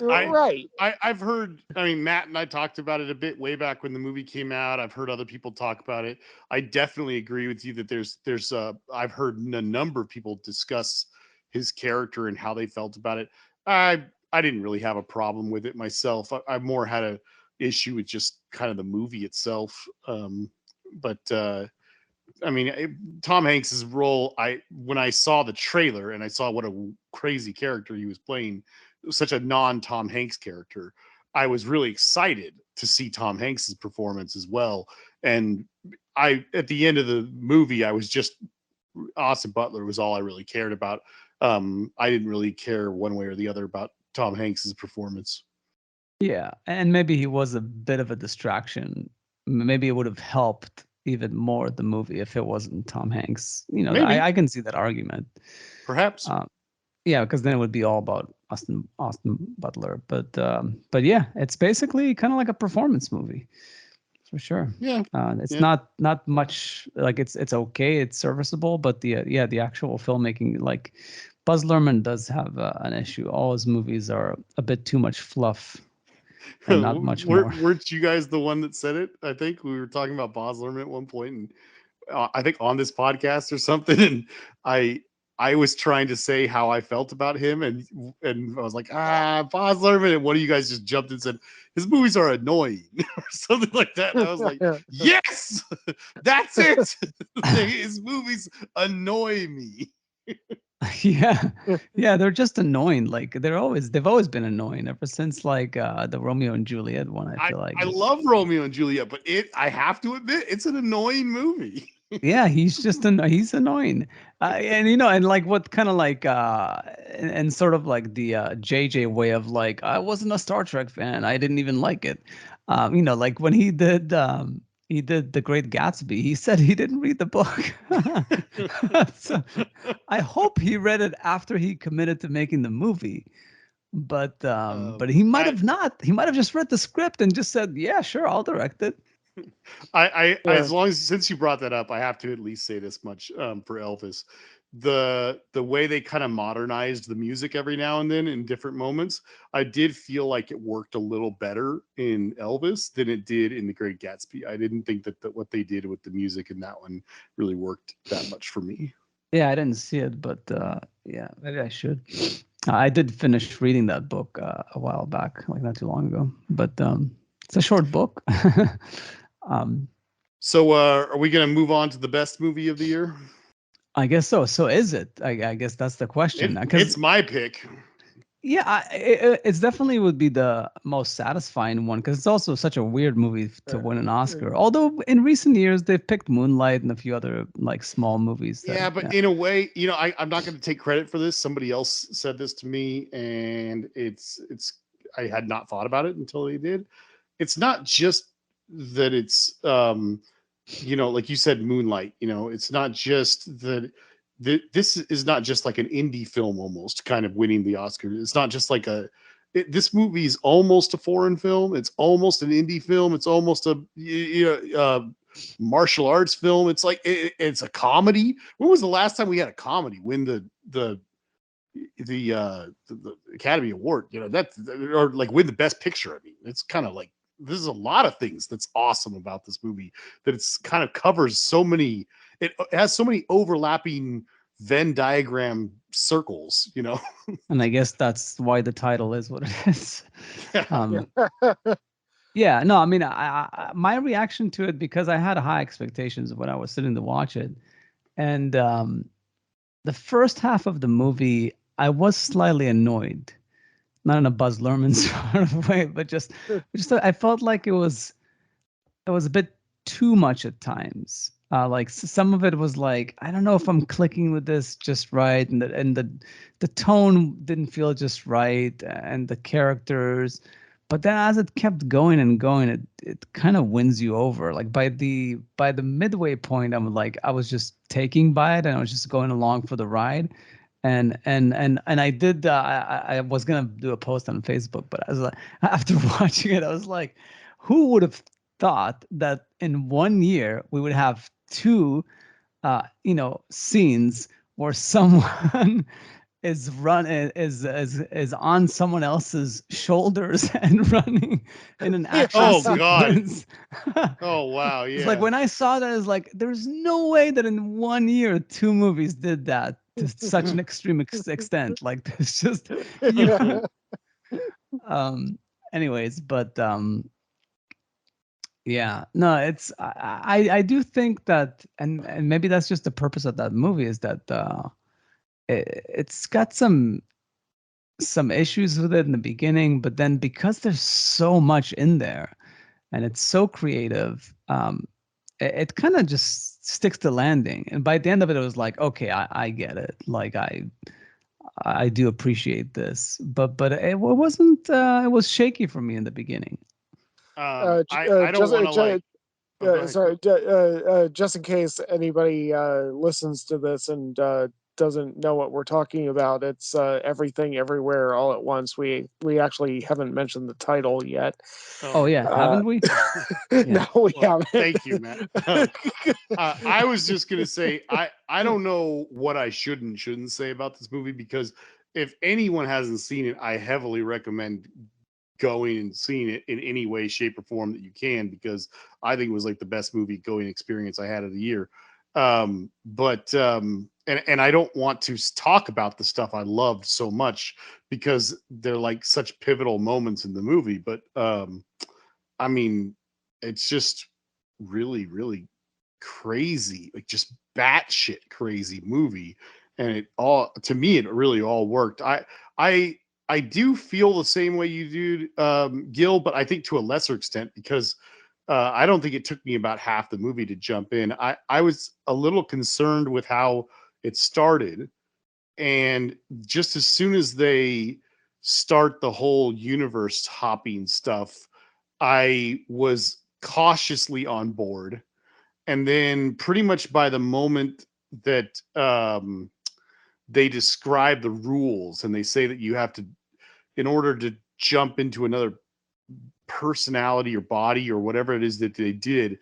I Right. I've heard. I mean, Matt and I talked about it a bit way back when the movie came out. I've heard other people talk about it. I definitely agree with you that there's I've heard a number of people discuss his character and how they felt about it. I didn't really have a problem with it myself. I more had a issue with just kind of the movie itself. But I mean, Tom Hanks's role. When I saw the trailer and I saw what a crazy character he was playing, such a non-Tom Hanks character, I was really excited to see Tom Hanks's performance as well. And at the end of the movie, I was just Austin Butler was all I really cared about. I didn't really care one way or the other about Tom Hanks's performance. Yeah, and maybe he was a bit of a distraction. Maybe it would have helped even more the movie if it wasn't Tom Hanks. You know, Maybe, I can see that argument. perhaps. Um, yeah, because then it would be all about Austin Butler. But yeah, it's basically kind of like a performance movie for sure. Yeah, It's yeah. not much like it's okay, it's serviceable, but the actual filmmaking like Buzz Luhrmann does have an issue. All his movies are a bit too much fluff and not much more. Weren't you guys the one that said it? I think we were talking about Boz Lerman at one point, and I think on this podcast or something, and I I was trying to say how I felt about him, and I was like, Boz Lerman, and one of you guys just jumped and said his movies are annoying or something like that. And I was like, yes, that's it. His movies annoy me. Yeah, yeah, they're just annoying. Like they've always been annoying ever since like the Romeo and Juliet one. I I, feel like I love Romeo and Juliet, but I have to admit it's an annoying movie. yeah, he's annoying, and and like what kind of like and sort of like the JJ way of like I wasn't a Star Trek fan, I didn't even like it, like when he did The Great Gatsby, he said he didn't read the book. So I hope he read it after he committed to making the movie, but he might I, have not. He might have just read the script and just said, "Yeah, sure, I'll direct it." as long as since you brought that up, I have to at least say this much for Elvis. The way they kind of modernized the music every now and then in different moments, I did feel like it worked a little better in Elvis than it did in The Great Gatsby. I didn't think that what they did with the music in that one really worked that much for me. Yeah, I didn't see it, but yeah, maybe I should. I did finish reading that book a while back, like not too long ago. But it's a short book. um, So, are we going to move on to the best movie of the year? I guess so. So is it? I guess that's the question. It's my pick. Yeah, it's definitely would be the most satisfying one because it's also such a weird movie to win an Oscar. Although in recent years they've picked Moonlight and a few other like small movies. Yeah, but in a way, I'm not going to take credit for this. Somebody else said this to me, and it's I had not thought about it until they did. It's not just that it's like you said, Moonlight. It's not just that. This is not just like an indie film, almost kind of winning the Oscar. It's not just like this movie is almost a foreign film. It's almost an indie film. It's almost a martial arts film. It's like it's a comedy. When was the last time we had a comedy win the Academy Award? Or like win the Best Picture. I mean, it's kind of like there's a lot of things that's awesome about this movie, that it's kind of covers so many. It has so many overlapping Venn diagram circles. And I guess that's why the title is what it is. Yeah. Yeah, no, I mean, my reaction to it, because I had high expectations when I was sitting to watch it, and the first half of the movie, I was slightly annoyed, not in a Buzz Luhrmann sort of way, but just I felt like it was a bit too much at times. Like some of it was like, I don't know if I'm clicking with this just right, and the tone didn't feel just right, and the characters. But then as it kept going and going, it kind of wins you over. Like by the midway point, I was just taking by it, and I was just going along for the ride. And I did. I was gonna do a post on Facebook, but I was like, after watching it, I was like, who would have thought that in 1 year we would have two scenes where someone is on someone else's shoulders and running in an action sequence. Oh wow, yeah. It's like when I saw that, it's like there's no way that in 1 year two movies did that to such an extreme extent. Like there's just anyways, but yeah, no, it's I do think that, and maybe that's just the purpose of that movie, is that it's got some issues with it in the beginning, but then because there's so much in there and it's so creative, it kind of just sticks to landing. And by the end of it, it was like, okay, I get it. Like I do appreciate this, but it wasn't. It was shaky for me in the beginning. I don't want to like. Sorry, just in case anybody listens to this and doesn't know what we're talking about, it's Everything Everywhere All at Once. We actually haven't mentioned the title yet. Oh yeah, haven't we? No, we haven't. Thank you, Matt. I was just gonna say I don't know what I should and shouldn't say about this movie, because if anyone hasn't seen it, I heavily recommend going and seeing it in any way, shape, or form that you can, because I think it was like the best movie going experience I had of the year. And I don't want to talk about the stuff I loved so much, because they're like such pivotal moments in the movie. But I mean, it's just really, really crazy, like just batshit crazy movie. And it all, to me, it really all worked. I do feel the same way you do, Gil, but I think to a lesser extent, because I don't think it took me about half the movie to jump in. I was a little concerned with how it started. And just as soon as they start the whole universe hopping stuff, I was cautiously on board. And then pretty much by the moment that they describe the rules and they say that you have to, in order to jump into another personality or body or whatever it is that they did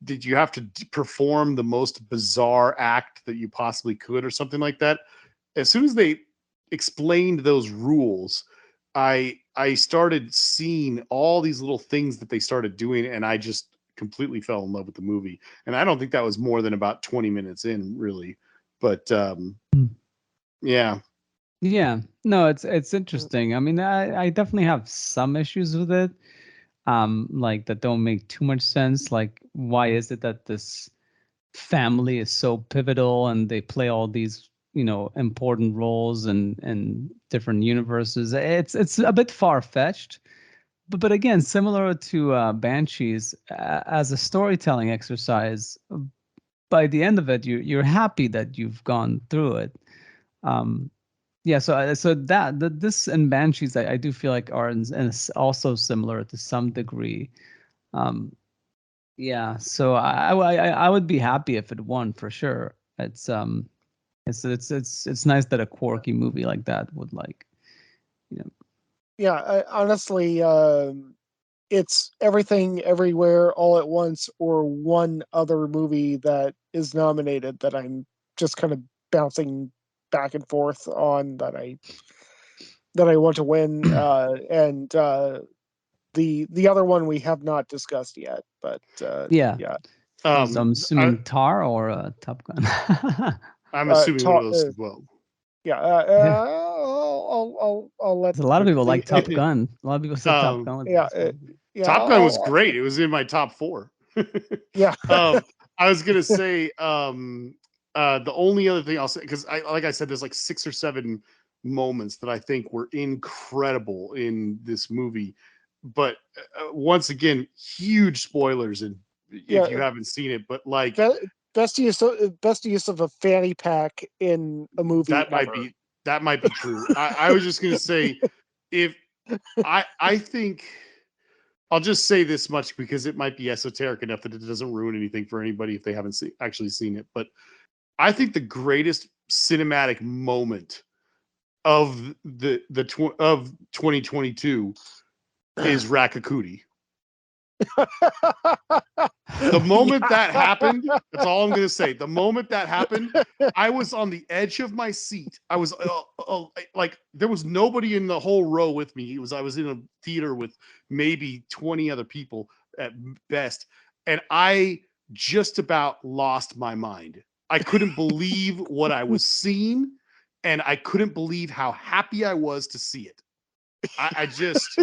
you have to perform the most bizarre act that you possibly could or something like that. As soon as they explained those rules, I started seeing all these little things that they started doing, and I just completely fell in love with the movie. And I don't think that was more than about 20 minutes in, really. But yeah. Yeah, no, it's interesting. I mean, I definitely have some issues with it. like that don't make too much sense. Like, why is it that this family is so pivotal and they play all these, important roles and different universes? It's a bit far-fetched. But again, similar to Banshees, as a storytelling exercise, by the end of it, you're happy that you've gone through it. Um, yeah, so this and Banshees, I do feel like are also similar to some degree. Um, yeah, so I would be happy if it won for sure. It's nice that a quirky movie like that would you know. Yeah, honestly, it's Everything Everywhere All at Once or one other movie that is nominated that I'm just kind of bouncing back and forth on that I want to win. And the other one we have not discussed yet, but Yeah, yeah, I'm Um, I, assuming Tar or Top Gun. I'm assuming one of talk. those as well. Yeah, Yeah, I'll let there's a lot of people the like Top Gun. A lot of people said Top um, Gun was the yeah best movie. yeah Top Gun was great. It was in my top 4. yeah. I was gonna say the only other thing I'll say, because like I said, there's like 6 or 7 moments that I think were incredible in this movie. But once again, huge spoilers, and if you Yeah, haven't seen it, but like best use of a fanny pack in a movie that might ever. be that might be true. I was just gonna say, if I think I'll just say this much because it might be esoteric enough that it doesn't ruin anything for anybody if they haven't actually seen it. But I think the greatest cinematic moment of of 2022 is Rakakudi. The moment that happened, that's all I'm going to say. The moment that happened, I was on the edge of my seat. I was like, there was nobody in the whole row with me. I was in a theater with maybe 20 other people at best, and I just about lost my mind. I couldn't believe what I was seeing, and I couldn't believe how happy I was to see it. I just,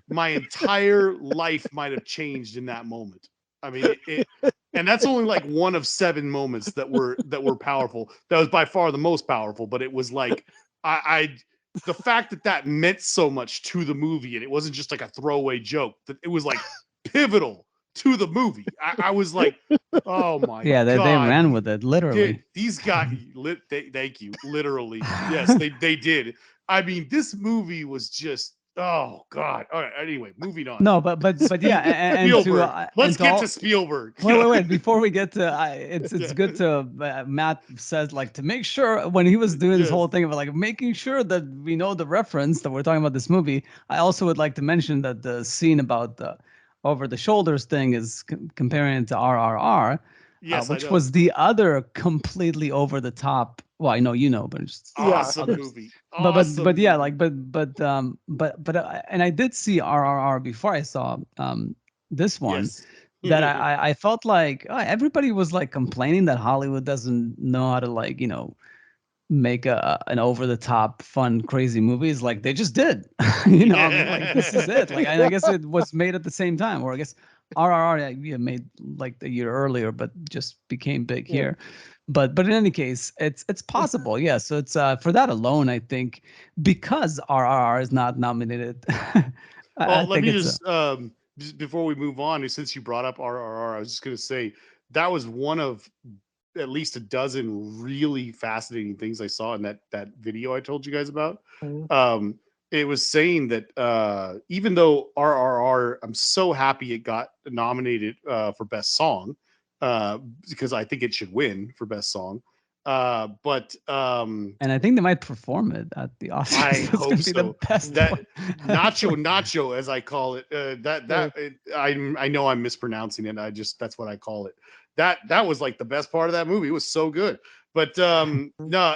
my entire life might have changed in that moment. I mean, and that's only like one of 7 moments that were powerful. That was by far the most powerful, but it was like I the fact that that meant so much to the movie, and it wasn't just like a throwaway joke, that it was like pivotal to the movie. I was like, oh my Yeah, they god, ran with it literally. these guys, thank you, literally, yes, they did. I mean, this movie was just, oh god. All right, anyway, moving on. No, but yeah, Spielberg. Let's and to get to all. Spielberg. Wait. Before we get to, it's Yeah. good to Matt says like to make sure when he was doing this Yes. whole thing of like making sure that we know the reference that we're talking about this movie. I also would like to mention that the scene about the over the shoulders thing is comparing it to RRR, Yes, I which know. was the other completely over the top. Well, I know you know, but just Yeah, Awesome others. movie. But Awesome yeah, movie. like and I did see RRR before I saw this one Yes. that I felt like everybody was like complaining that Hollywood doesn't know how to make an over the top fun crazy movies like they just did. I mean like this is it. Like I guess it was made at the same time, or I guess RRR yeah, made like the year earlier but just became big yeah, here. But in any case, it's possible. Yeah, so it's for that alone I think because RRR is not nominated. I Well, let think me it's a just before we move on, since you brought up RRR, I was just going to say that was one of at least a dozen really fascinating things I saw in that video I told you guys about. mhm. Um, it was saying that even though RRR, I'm so happy it got nominated for best song because I think it should win for best song. But and I think they might perform it at the I Oscars. It's hope gonna be the so. best That one. nacho, as I call it, Yeah. I know I'm mispronouncing it. That's what I call it. That was like the best part of that movie. It was so good. But no,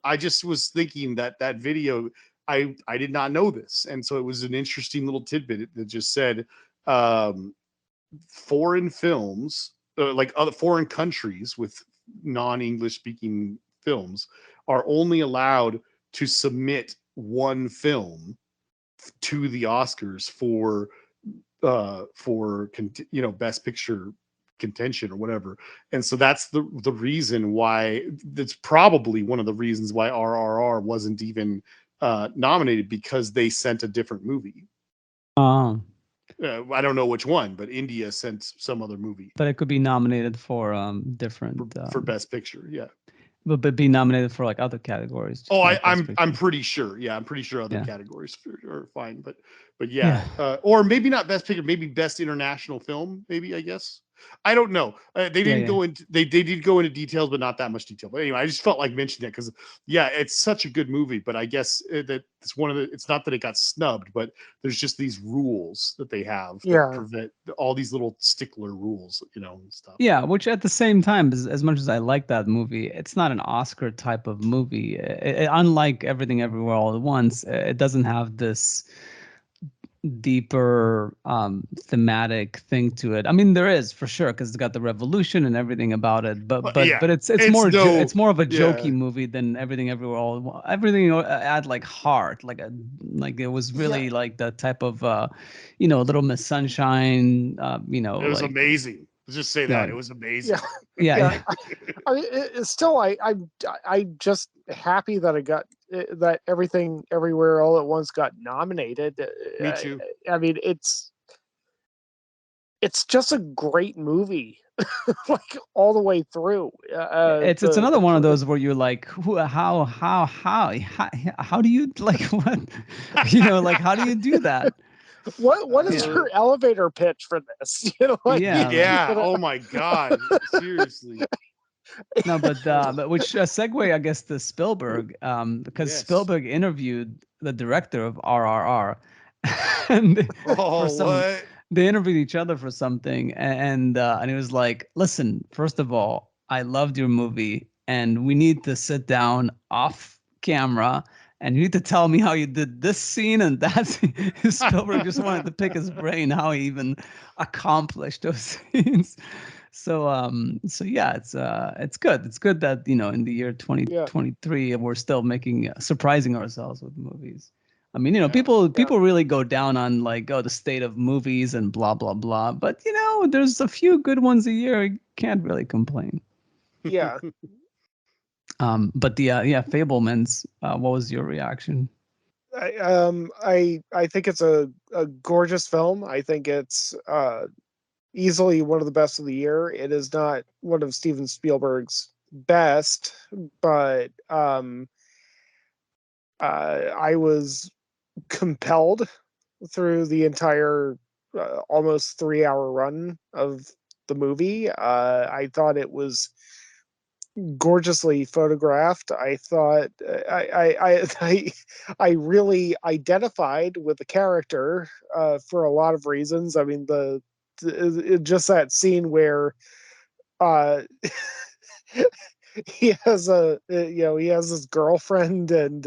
I just was thinking that video. I did not know this, and so it was an interesting little tidbit that just said um, foreign films, like other foreign countries with non-English speaking films, are only allowed to submit one film to the Oscars for best picture contention or whatever. And so that's the reason why, that's probably one of the reasons why RRR wasn't even nominated, because they sent a different movie. Um, I don't know which one, but India sent some other movie but it could be nominated for different for best picture. Yeah. but be nominated for like other categories. Just Oh, not best I'm picture. pretty sure. Yeah, I'm pretty sure other Yeah. categories are fine, but yeah, or maybe not best picture, maybe best international film. Maybe, I guess. I don't know. They didn't yeah. go into they did go into details, but not that much detail. But anyway, I just felt like mentioning it because yeah, it's such a good movie. But I guess that it's one of the. It's not that it got snubbed, but there's just these rules that they have that Yeah. prevent all these little stickler rules, and stuff. Yeah, which at the same time, as much as I like that movie, it's not an Oscar type of movie. Unlike Everything Everywhere All at Once, it doesn't have this deeper thematic thing to it. I mean, there is for sure, because it's got the revolution and everything about it. But Yeah, it's it's more no- it's more of a yeah. jokey movie than Everything Everywhere All at Once. Everything had like heart, like it was really like the type of Little Miss Sunshine. It was like amazing. Let's just say that it was amazing. yeah. I mean, it's still, I'm just happy that that Everything Everywhere All at Once got nominated. Me too. I mean, it's just a great movie, like all the way through. It's another one of those where you're like, how do you like what, like how do you do that? What is your elevator pitch for this? Yeah. Oh my God! Seriously. No, but which segue, I guess, to Spielberg, because Yes. Spielberg interviewed the director of RRR, and they interviewed each other for something, and he was like, "Listen, first of all, I loved your movie, and we need to sit down off camera." And you need to tell me how you did this scene and that scene. Spielberg just wanted to pick his brain how he even accomplished those scenes. So yeah, it's good. It's good that in the year 2023 we're still making surprising ourselves with movies. I mean, people really go down on like, the state of movies and blah blah blah, but there's a few good ones a year. You can't really complain. Yeah. But the Fablemans. What was your reaction? I think it's a gorgeous film. I think it's easily one of the best of the year. It is not one of Steven Spielberg's best, but I was compelled through the entire almost 3-hour run of the movie. I thought it was gorgeously photographed. I thought I really identified with the character for a lot of reasons. I mean, just that scene where uh, he has he has this girlfriend, and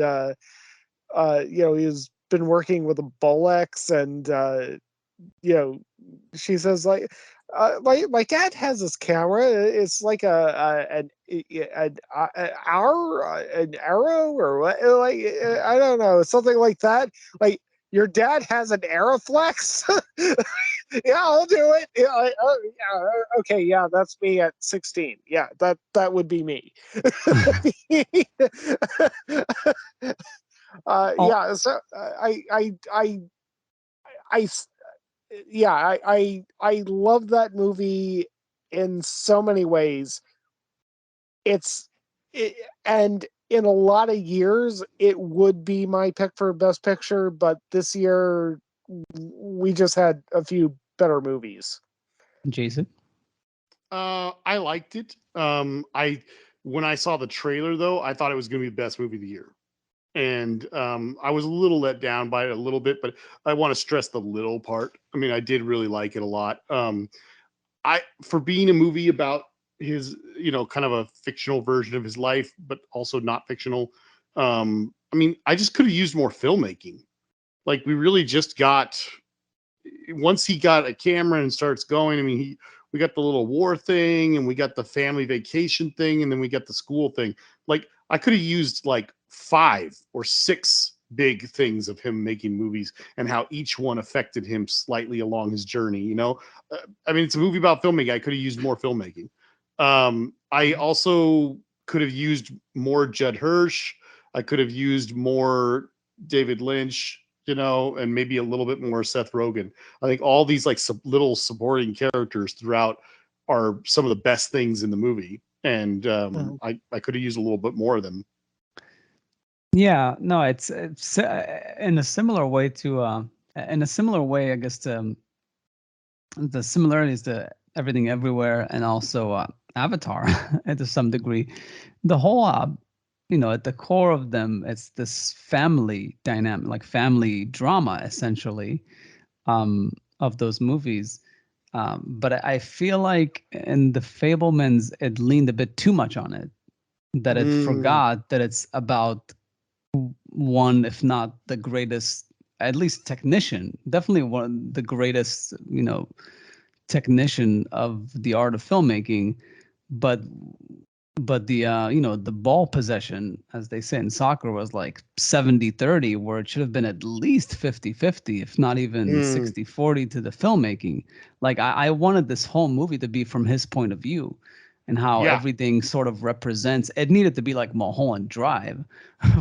he's been working with a Bolex, and she says like, my dad has this camera. It's like an hour, an arrow, or what? Like, I don't know, something like that. Like, your dad has an Aeroflex. Yeah, I'll do it. Yeah, okay, yeah, that's me at 16. Yeah, that would be me. Yeah, so I I love that movie in so many ways. It's it, and in a lot of years it would be my pick for best picture, but this year we just had a few better movies. Jason? I liked it. When I saw the trailer though, I thought it was going to be the best movie of the year. And I was a little let down by it a little bit, but I want to stress the little part. I mean, I did really like it a lot. For being a movie about his, kind of a fictional version of his life, but also not fictional. I mean, I just could have used more filmmaking. Like, we really just got, once he got a camera and starts going, I mean, we got the little war thing, and we got the family vacation thing, and then we got the school thing. Like, I could have used like 5 or 6 big things of him making movies and how each one affected him slightly along his journey. You know, I mean, it's a movie about filmmaking. I could have used more filmmaking. I also could have used more Judd Hirsch. I could have used more David Lynch, you know, and maybe a little bit more Seth Rogen. I think all these like little supporting characters throughout are some of the best things in the movie. And I could have used a little bit more of them. Yeah, no, it's in a similar way to in a similar way, I guess, to the similarities to Everything Everywhere and also Avatar to some degree. The whole you know, at the core of them, it's this family dynamic, like family drama, essentially, of those movies. But I feel like in the Fablemans, it leaned a bit too much on it, that it forgot that it's about one, if not the greatest, at least technician, definitely one of the greatest, you know, technician of the art of filmmaking, but the you know, the ball possession, as they say in soccer, was like 70-30, where it should have been at least 50-50, if not even 60-40 to the filmmaking. Like I wanted this whole movie to be from his point of view, and how everything sort of represents. It needed to be like Mulholland Drive,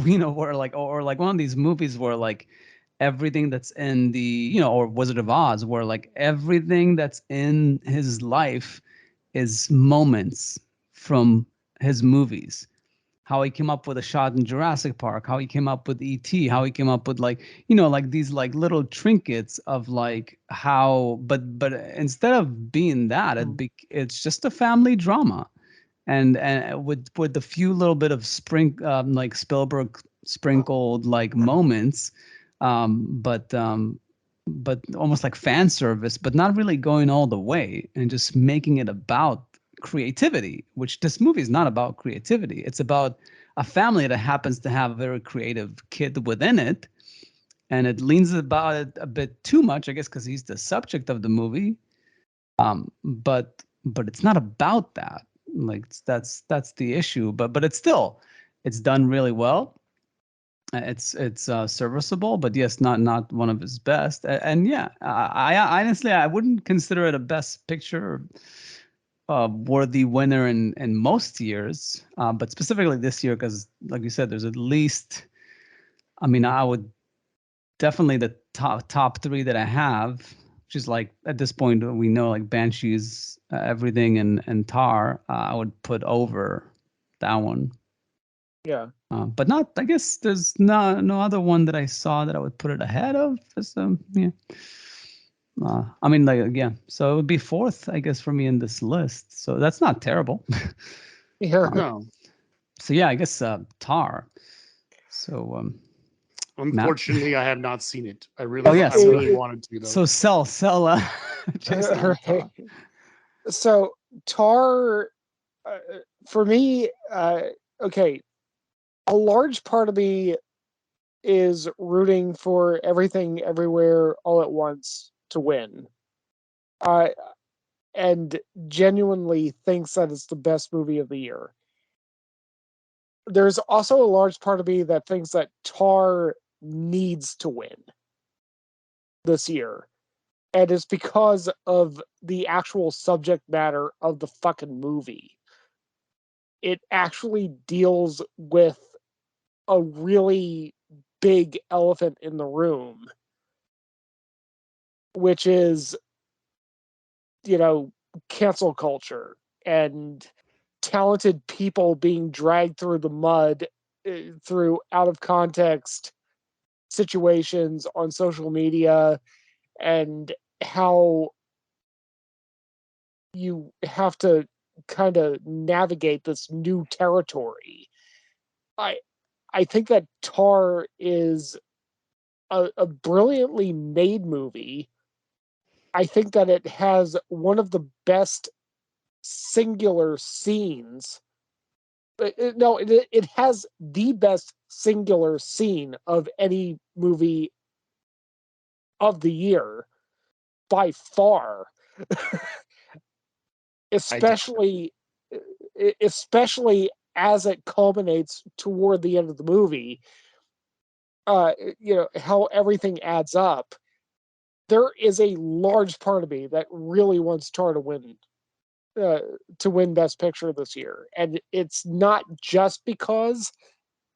you know, where like, or like one of these movies where like everything that's in the, you know, or Wizard of Oz, where like everything that's in his life is moments from his movies. How he came up with a shot in Jurassic Park, how he came up with E.T., how he came up with, like, you know, like these like little trinkets of like how, but instead of being that, it's just a family drama. And with the few little bit of like Spielberg sprinkled like moments, but almost like fan service, but not really going all the way and just making it about creativity, which this movie is not about creativity. It's about a family that happens to have a very creative kid within it, and it leans about it a bit too much, I guess, because he's the subject of the movie. But it's not about that. Like that's the issue. But it's done really well. It's serviceable, but yes, not one of his best. And yeah, I honestly, I wouldn't consider it a best picture worthy winner in most years, but specifically this year, because like you said, there's at least, I mean, I would definitely the top three that I have, which is like at this point we know like Banshees, Everything, and Tar. I would put over that one. Yeah. But not, I guess there's no other one that I saw that I would put it ahead of. So yeah. I mean, like, yeah. So it would be fourth, I guess, for me in this list. So that's not terrible. Yeah. No. So yeah, I guess Tar. So Unfortunately, I have not seen it. I really, Oh yeah, I really wanted to though. So sell Jason on Tar. So Tar, for me, okay, a large part of me is rooting for Everything Everywhere All at Once to win. And genuinely thinks that it's the best movie of the year. There's also a large part of me that thinks that Tar needs to win this year. And it's because of the actual subject matter of the fucking movie. It actually deals with a really big elephant in the room, which is, you know, cancel culture and talented people being dragged through the mud through out of context situations on social media, and how you have to kind of navigate this new territory. I I think that Tar is a brilliantly made movie. I think that it has one of the best singular scenes. No, it has the best singular scene of any movie of the year by far. especially especially as it culminates toward the end of the movie. how everything adds up, there is a large part of me that really wants Tar to win Best Picture this year, and it's not just because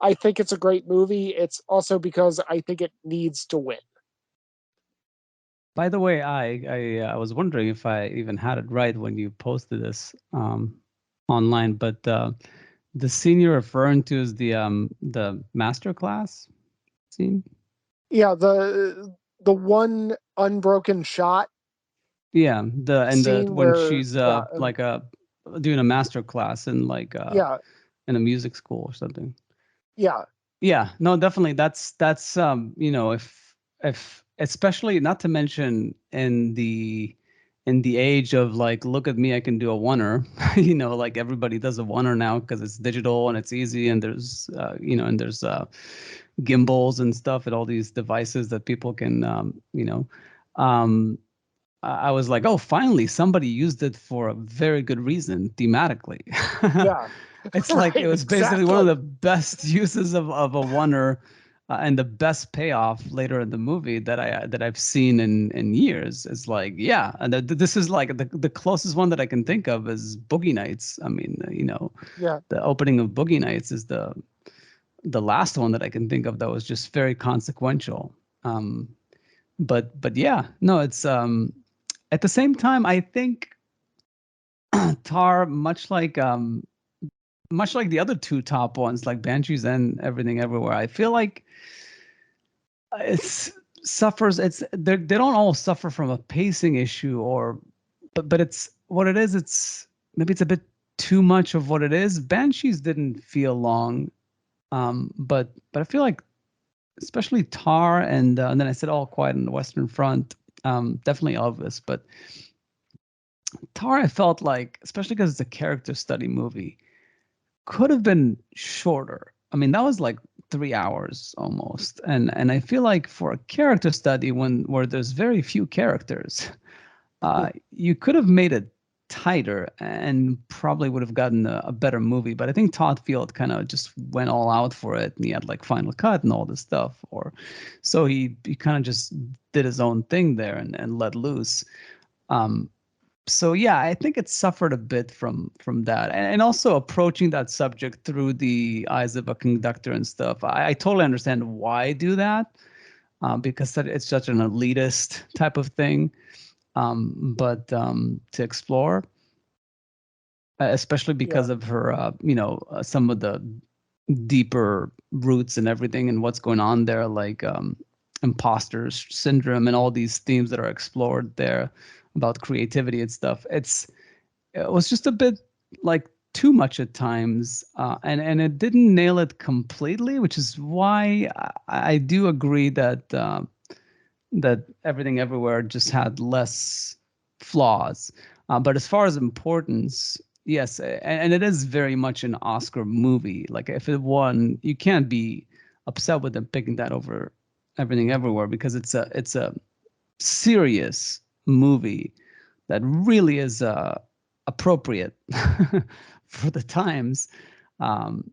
I think it's a great movie. It's also because I think it needs to win. By the way, I was wondering if I even had it right when you posted this online, but the scene you're referring to is the master class scene. Yeah, the one unbroken shot Yeah, the scene when where she's like doing a master class in like yeah, in a music school or something. yeah, Yeah, no, definitely. That's if especially not to mention in the age of like, look at me, I can do a oneer. Like everybody does a oneer now because it's digital and it's easy, and there's and there's gimbals and stuff and all these devices that people can um I was like, oh, finally somebody used it for a very good reason thematically. yeah. It's like it Right, was basically one of exactly. the best uses of a oneer, and the best payoff later in the movie that I've seen in years. It's like, yeah, and this is like the closest one that I can think of is Boogie Nights. I mean, Yeah, the opening of Boogie Nights is the last one that I can think of that was just very consequential. Um, but yeah, no, it's at the same time, I think Tar, much like the other two top ones, like Banshees and Everything Everywhere, I feel like it's suffers. They don't all suffer from a pacing issue, but it's what it is. It's maybe it's a bit too much of what it is. Banshees didn't feel long, but I feel like especially Tar and then I said All Quiet on the Western Front, definitely Elvis, but Tar I felt like, especially because it's a character study movie, could have been shorter. I mean, that was like 3 hours almost, and I feel like for a character study where there's very few characters, you could have made it tighter and probably would have gotten a better movie. But I think Todd Field kind of just went all out for it, and he had like Final Cut and all this stuff, or so he kind of just did his own thing there and let loose. Um, so yeah, I think it suffered a bit from that, and also approaching that subject through the eyes of a conductor and stuff. I totally understand why I do that, because it's such an elitist type of thing. But to explore, especially yeah, because of her, some of the deeper roots and everything, and what's going on there, like imposter syndrome and all these themes that are explored there about creativity and stuff. It was just a bit like too much at times, and it didn't nail it completely, which is why I do agree that that Everything Everywhere just had less flaws. But as far as importance, yes, and it is very much an Oscar movie. Like if it won, you can't be upset with them picking that over Everything Everywhere, because it's a serious movie that really is appropriate for the times. Um,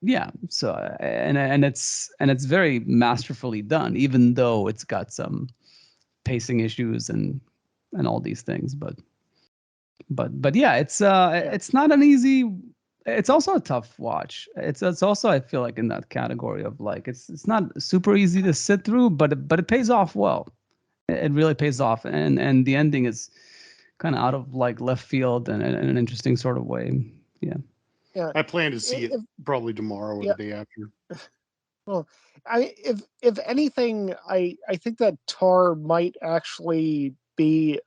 yeah, and it's very masterfully done, even though it's got some pacing issues and all these things. But yeah, yeah, it's not an easy. It's also a tough watch. It's also, I feel like, in that category of like it's not super easy to sit through, but it pays off well. It really pays off, and the ending is kind of out of like left field and in an interesting sort of way. Yeah. yeah. I plan to see it If, probably tomorrow or yeah. the day after. Well, if anything, I think that Tar might actually be.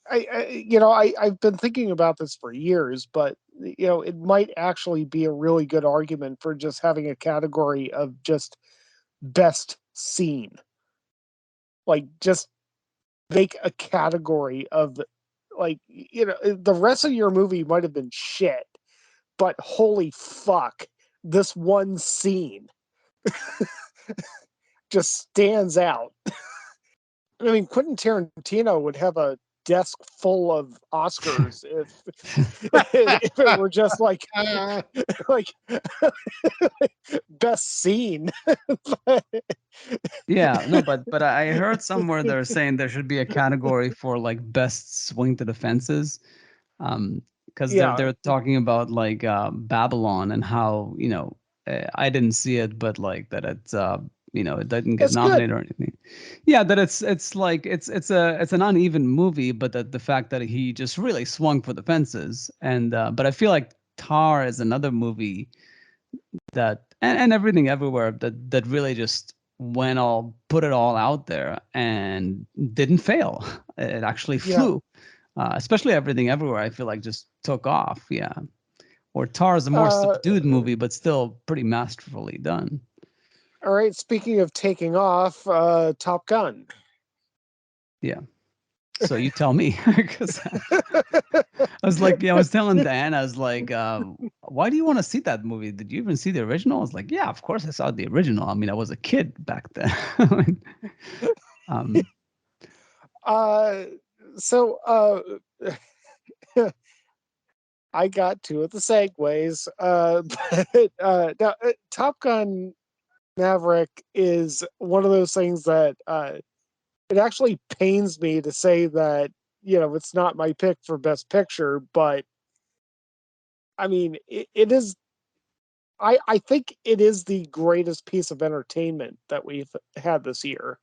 I've been thinking about this for years, but it might actually be a really good argument for just having a category of just best scene. Like, just make a category of, like, the rest of your movie might have been shit, but holy fuck, this one scene just stands out. I mean, Quentin Tarantino would have a desk full of Oscars if it were just like like best scene. Yeah, no, but I heard somewhere they're saying there should be a category for like best swing to the fences, because Yeah, they're talking about like Babylon and how I didn't see it, but like that it's it didn't get it's good. nominated or anything. Yeah, that it's like it's an uneven movie, but that the fact that he just really swung for the fences, and but I feel like Tar is another movie that and Everything Everywhere that really just put it all out there and didn't fail. It actually Yeah. flew. Especially Everything Everywhere, I feel like just took off. Yeah. Or Tar is a more subdued movie, but still pretty masterfully done. All right. Speaking of taking off, Top Gun. Yeah. So you tell me, because I was like, I was telling Diana, I was like, why do you want to see that movie? Did you even see the original? I was like, yeah, of course I saw the original. I mean, I was a kid back then. um, So I got two of the segues. Now, Top Gun Maverick is one of those things that it actually pains me to say that it's not my pick for Best Picture, but I mean it is. I think it is the greatest piece of entertainment that we've had this year.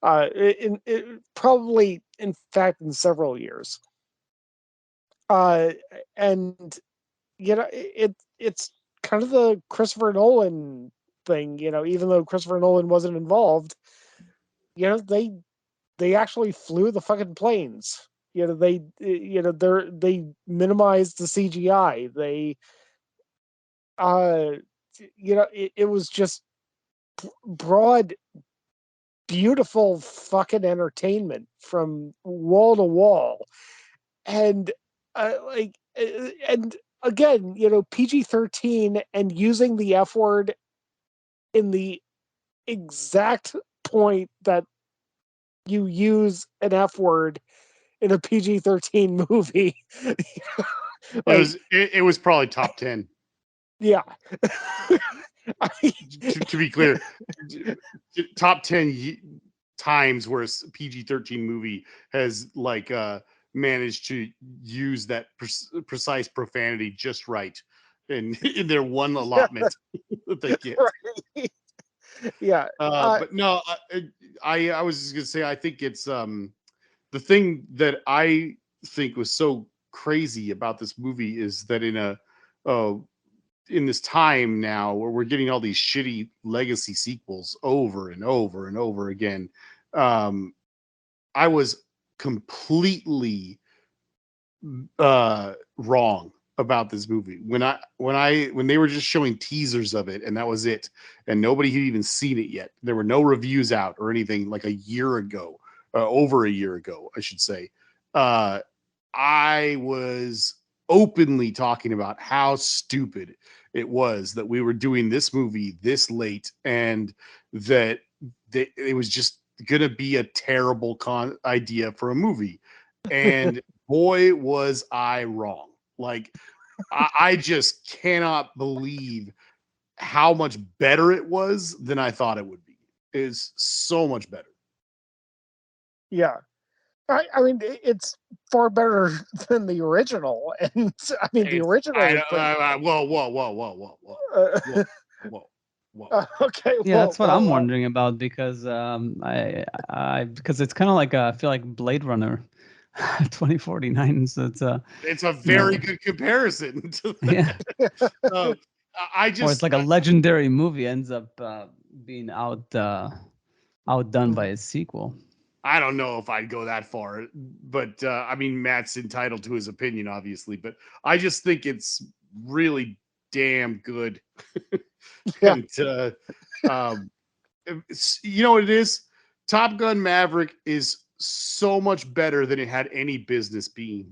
Probably, in fact, in several years. And it's kind of the Christopher Nolan thing. Even though Christopher Nolan wasn't involved, they actually flew the fucking planes. They minimized the CGI. They uh it was just broad, beautiful fucking entertainment from wall to wall. And and again, PG-13 and using the F word in the exact point that you use an F word in a PG-13 movie. It was probably top 10. Yeah. To be clear, top 10 times where a PG-13 movie has managed to use that precise profanity just right in their one allotment that they get. Right. Yeah. But no, I was just gonna say, I think it's the thing that I think was so crazy about this movie is that in this time now where we're getting all these shitty legacy sequels over and over and over again, I was completely wrong about this movie when they were just showing teasers of it, and that was it, and nobody had even seen it yet. There were no reviews out or anything like a year ago, over a year ago, I should say. I was openly talking about how stupid it was that we were doing this movie this late, and that it was just gonna be a terrible idea for a movie. And boy, was I wrong. Like, I just cannot believe how much better it was than I thought it would be. It's so much better. Yeah. I mean, it's far better than the original, and I mean, the original was pretty. Whoa. Okay, yeah, well, that's what I'm wondering about, because because it's kind of like I feel like Blade Runner 2049. So it's a very good comparison to that. yeah. I Or it's just like a legendary movie ends up being outdone by its sequel. I don't know if I'd go that far, but I mean, Matt's entitled to his opinion, obviously, but I just think it's really damn good. Yeah. And you know what it is? Top Gun Maverick is so much better than it had any business being.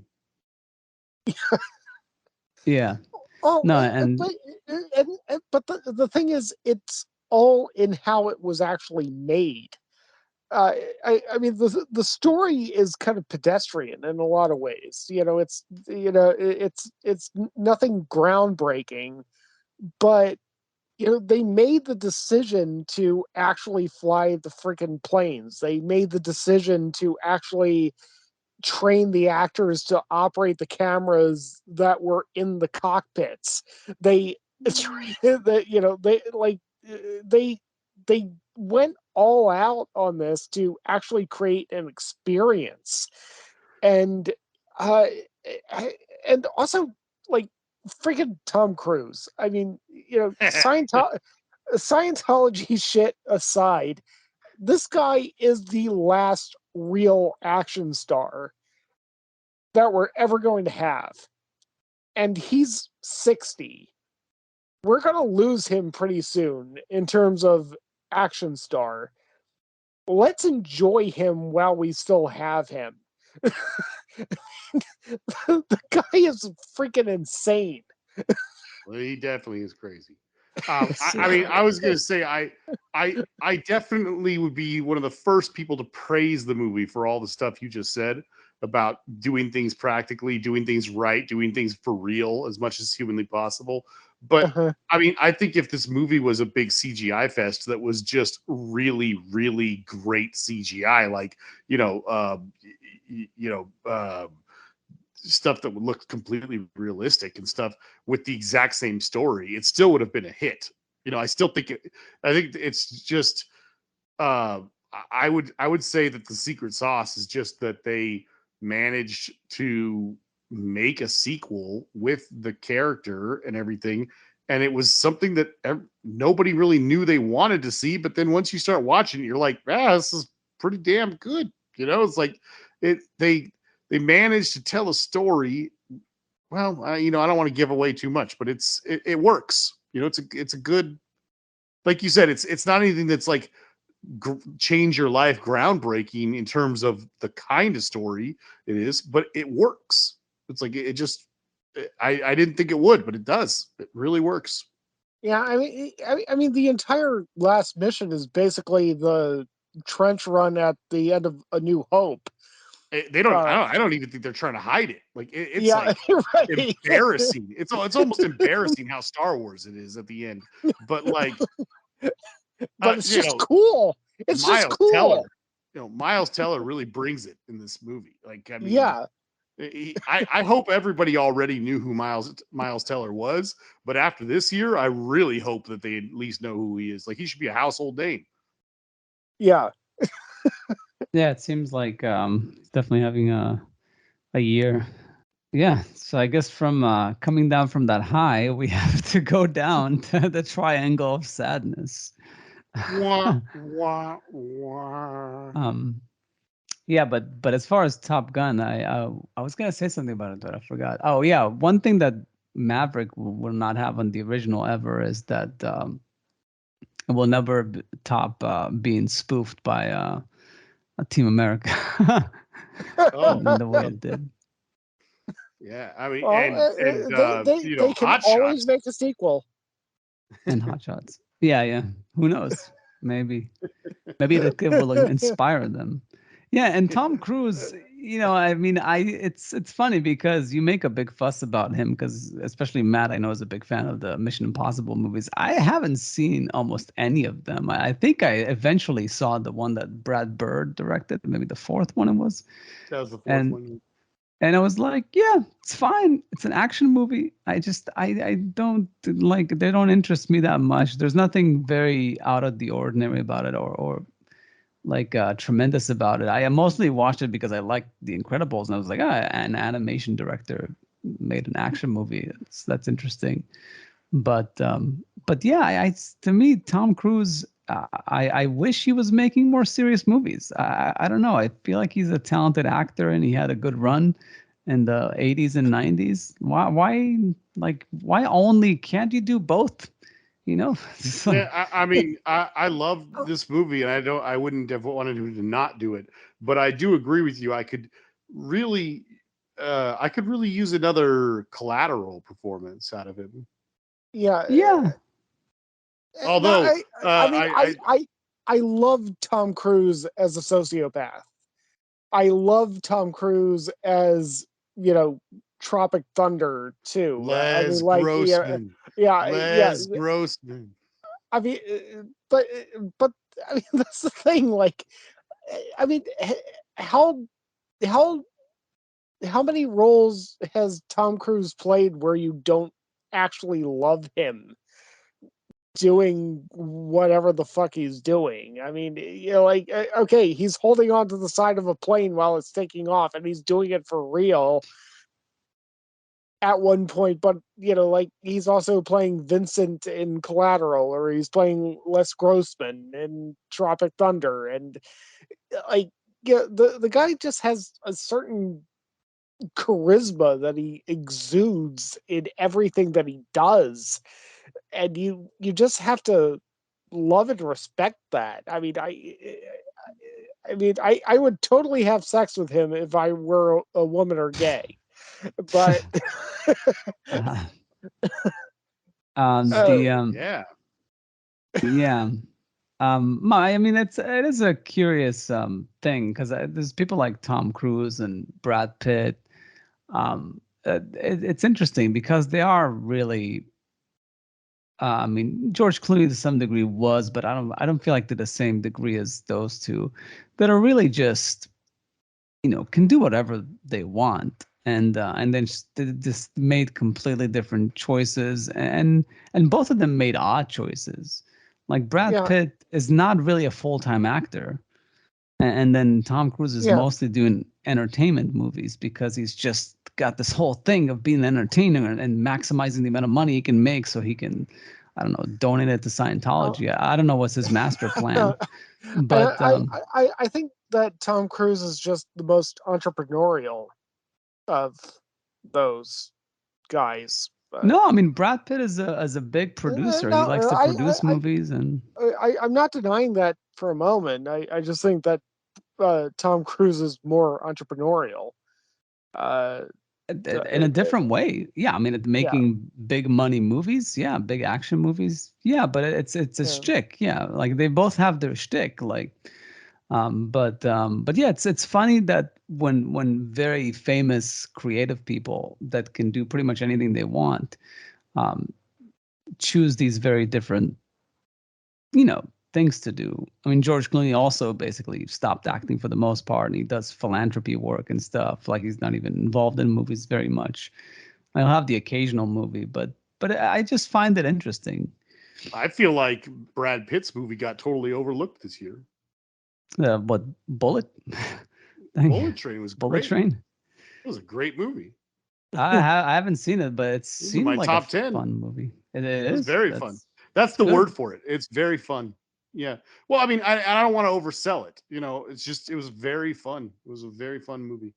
Yeah. Oh, No, and but the thing is, it's all in how it was actually made. I mean, the story is kind of pedestrian in a lot of ways. It's nothing groundbreaking, but they made the decision to actually fly the freaking planes. They made the decision to actually train the actors to operate the cameras that were in the cockpits. They, they they went all out on this to actually create an experience, and uh, and also like freaking Tom Cruise. I mean, Scientology shit aside, this guy is the last real action star that we're ever going to have. And he's 60. We're going to lose him pretty soon in terms of action star. Let's enjoy him while we still have him. The guy is freaking insane. Well, he definitely is crazy. I mean, I was gonna say I definitely would be one of the first people to praise the movie for all the stuff you just said about doing things practically, doing things right, doing things for real as much as humanly possible. But Uh-huh. I mean, I think if this movie was a big CGI fest that was just really, really great CGI, like you know, you know, stuff that would look completely realistic and stuff with the exact same story, it still would have been a hit. I still think I think it's just uh I would say that the secret sauce is just that they managed to make a sequel with the character and everything, and it was something that nobody really knew they wanted to see, but then once you start watching you're like, this is pretty damn good. It's like they managed to tell a story. Well, I don't want to give away too much, but it works. It's a good, like you said, it's not anything that's like change your life groundbreaking in terms of the kind of story it is, but it works. It's like it just I didn't think it would, but it does. It really works. Yeah, I mean, the entire last mission is basically the trench run at the end of A New Hope. They don't. Uh, I don't even think they're trying to hide it. Like it's yeah, like right. embarrassing. It's almost embarrassing how Star Wars it is at the end. But like, But it's you just know, cool. It's just Miles Teller. cool. Miles Teller really brings it in this movie. Like, I mean, Yeah, I hope everybody already knew who Miles Teller was, but after this year, I really hope that they at least know who he is. Like, he should be a household name. yeah. Yeah, it seems like he's definitely having a year. Yeah, so I guess from coming down from that high, we have to go down to the triangle of sadness. Wah, wah, wah. Yeah, but as far as Top Gun, I was gonna say something about it, but I forgot. Oh yeah, one thing that Maverick will not have on the original ever is that it will never top being spoofed by Team America Oh, in the way it did. yeah. I mean, Well, and they can Hot always Shots. make a sequel. And Hot Shots. Yeah. Who knows? Maybe the kid will inspire them. Yeah, and Tom Cruise, I mean, it's funny because you make a big fuss about him because especially Matt, I know, is a big fan of the Mission Impossible movies. I haven't seen almost any of them. I think I eventually saw the one that Brad Bird directed, maybe the fourth one it was. That was the fourth And one. and I was like, yeah, it's fine. It's an action movie. I don't like, they don't interest me that much. There's nothing very out of the ordinary about it or like tremendous about it. I mostly watched it because I liked The Incredibles and I was like, an animation director made an action movie. That's interesting. But yeah, to me, Tom Cruise, I wish he was making more serious movies. I don't know. I feel like he's a talented actor and he had a good run in the 80s and 90s. Why only can't you do both? It's like, Yeah, I mean, I love this movie, and I wouldn't have wanted him to not do it, but I do agree with you. Really, I could really use another Collateral performance out of him. Yeah. yeah. No, Although, I mean, I I love Tom Cruise as a sociopath. I love Tom Cruise as, Tropic Thunder too. I mean, Les like, Grossman. yeah. Les Grossman. I mean, but but I mean, that's the thing. Like, I mean, how how how many roles has Tom Cruise played where you don't actually love him doing whatever the fuck he's doing? I mean, like, okay, he's holding on to the side of a plane while it's taking off, and he's doing it for real at one point, but like, he's also playing Vincent in Collateral, or he's playing Les Grossman in Tropic Thunder, and like, the guy just has a certain charisma that he exudes in everything that he does, and you just have to love and respect that. I mean, I would totally have sex with him if I were a woman or gay, but Uh, uh, Yeah. yeah. I mean, it is a curious thing because there's people like Tom Cruise and Brad Pitt. It's interesting because they are really. I mean, George Clooney to some degree was, but I don't feel like to the same degree as those two, that are really just, can do whatever they want, and then just made completely different choices, and both of them made odd choices. Like Brad yeah, Pitt is not really a full-time actor, and then Tom Cruise is yeah. mostly doing entertainment movies because he's just got this whole thing of being an entertainer and maximizing the amount of money he can make so he can, I don't know, donate it to Uh, Scientology. I don't know what's his master plan, I, but I think that Tom Cruise is just the most entrepreneurial of those guys. no, I mean Brad Pitt is a big producer. He No, likes to produce movies, and I'm not denying that for a moment. I just think that Tom Cruise is more entrepreneurial. Uh, in a different way. Yeah, I mean, yeah, making big money movies, yeah, big action movies, yeah, but it's a yeah, shtick, yeah. Like they both have their shtick, like, but yeah, it's funny that when very famous creative people that can do pretty much anything they want, um, choose these very different, things to do. I mean, George Clooney also basically stopped acting for the most part, and he does philanthropy work and stuff. Like he's not even involved in movies very much. I'll have the occasional movie, but I just find it interesting. I feel like Brad Pitt's movie got totally overlooked this year. What Bullet? Bullet Train was Bullet great. Train? It was a great movie. I haven't seen it, but it It was in seemed my like a top 10. fun movie. It It was is. very fun. That's the Good. word for it. It's very fun. Yeah. Well, I mean, I don't want to oversell it. It's just, it was very fun. It was a very fun movie.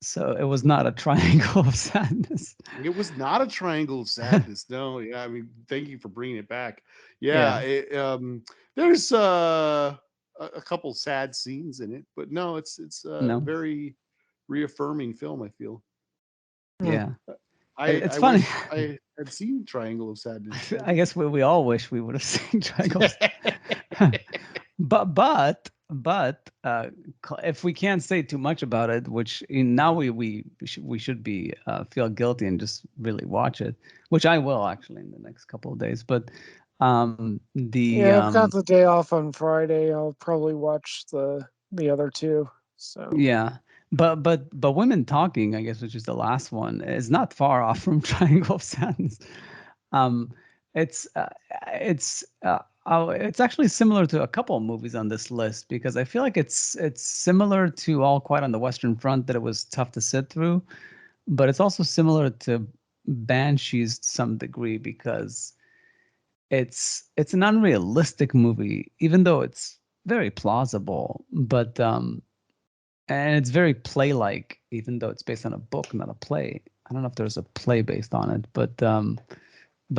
So it was not a triangle of sadness. It was not a triangle of sadness. No. Yeah. I mean, thank you for bringing it back. Yeah. Yeah. There's a couple sad scenes in it, but no, it's a No. very reaffirming film, I feel. hmm. Yeah. I It's funny. wish I had seen Triangle of Sadness. I guess we all wish we would have seen triangles. But if we can't say too much about it, which now we should be feel guilty and just really watch it, which I will actually in the next couple of days. But the Yeah, I've got the day off on Friday. I'll probably watch the other two. So yeah, but Women Talking, I guess, which is the last one, is not far off from Triangle of Sadness. Um, it's uh, it's actually similar to a couple of movies on this list because I feel like it's similar to All Quiet on the Western Front, that it was tough to sit through, but it's also similar to Banshees to some degree because it's an unrealistic movie, even though it's very plausible, but and it's very play-like, even though it's based on a book, not a play. I don't know if there's a play based on it, but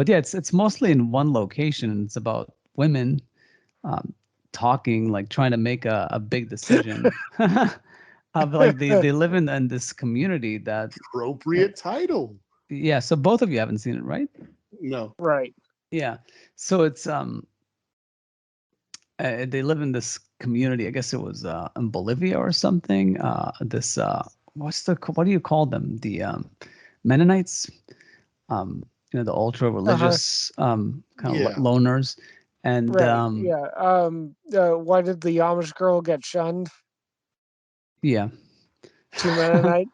yeah, it's mostly in one location, and it's about women um, talking, like trying to make a big decision. Like they live in this community that, Appropriate title. yeah. So both of you haven't seen it, right? No. right. Yeah. So they live in this community. I guess it was in Bolivia or something. This what do you call them? The Mennonites. The ultra religious kind of Yeah. loners, and Right. Yeah. Why did the Amish girl get shunned yeah. to Mennonite?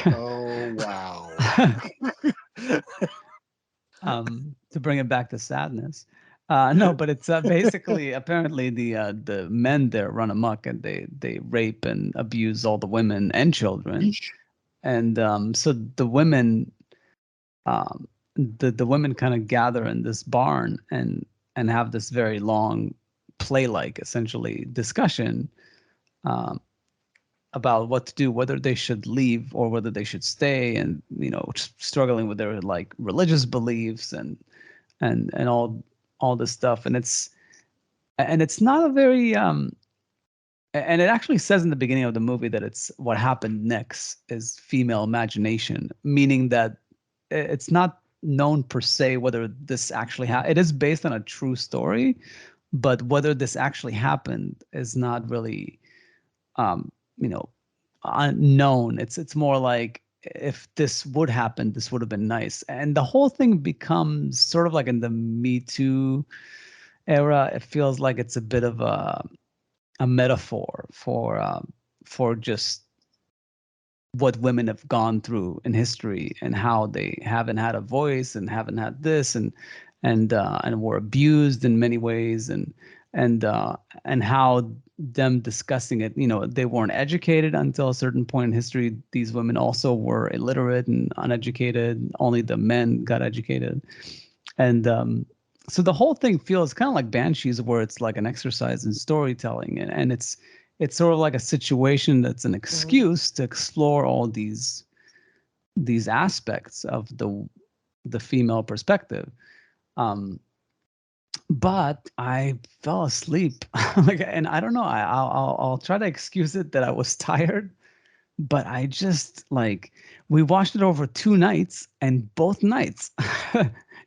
Oh wow. To bring it back to sadness. No, but it's basically apparently the men there run amok and they rape and abuse all the women and children, Yeesh. and so the women the women kind of gather in this barn and have this very long play like essentially discussion um, about what to do, whether they should leave or whether they should stay, and struggling with their like religious beliefs and all this stuff, and it's not a very and it actually says in the beginning of the movie that it's what happened next is female imagination, meaning that it's not known per se whether this actually it is based on a true story, but whether this actually happened is not really um you know unknown. It's more like if this would happen, this would have been nice. And the whole thing becomes sort of like in the Me Too era. It feels like it's a bit of a metaphor for just what women have gone through in history and how they haven't had a voice and haven't had this and were abused in many ways, and how them discussing it, they weren't educated until a certain point in history. These women also were illiterate and uneducated. Only the men got educated. And so the whole thing feels kind of like Banshees, where it's like an exercise in storytelling, and it's sort of like a situation that's an excuse to explore all these aspects of the female perspective. But I fell asleep, like, and I don't know. I'll try to excuse it that I was tired, but I just like we watched it over 2 nights, and both nights,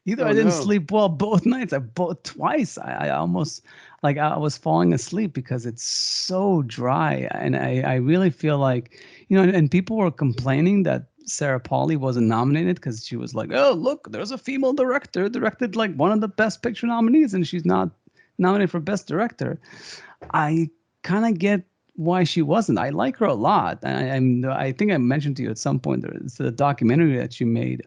either I Oh didn't no. sleep well both nights. I both twice. I almost like I was falling asleep because it's so dry, and I really feel like and people were complaining that Sarah Polley wasn't nominated because she was like, oh look, there's a female director directed like one of the Best Picture nominees, and she's not nominated for Best Director. I kind of get why she wasn't. I like her a lot. I think I mentioned to you at some point there's a documentary that she made,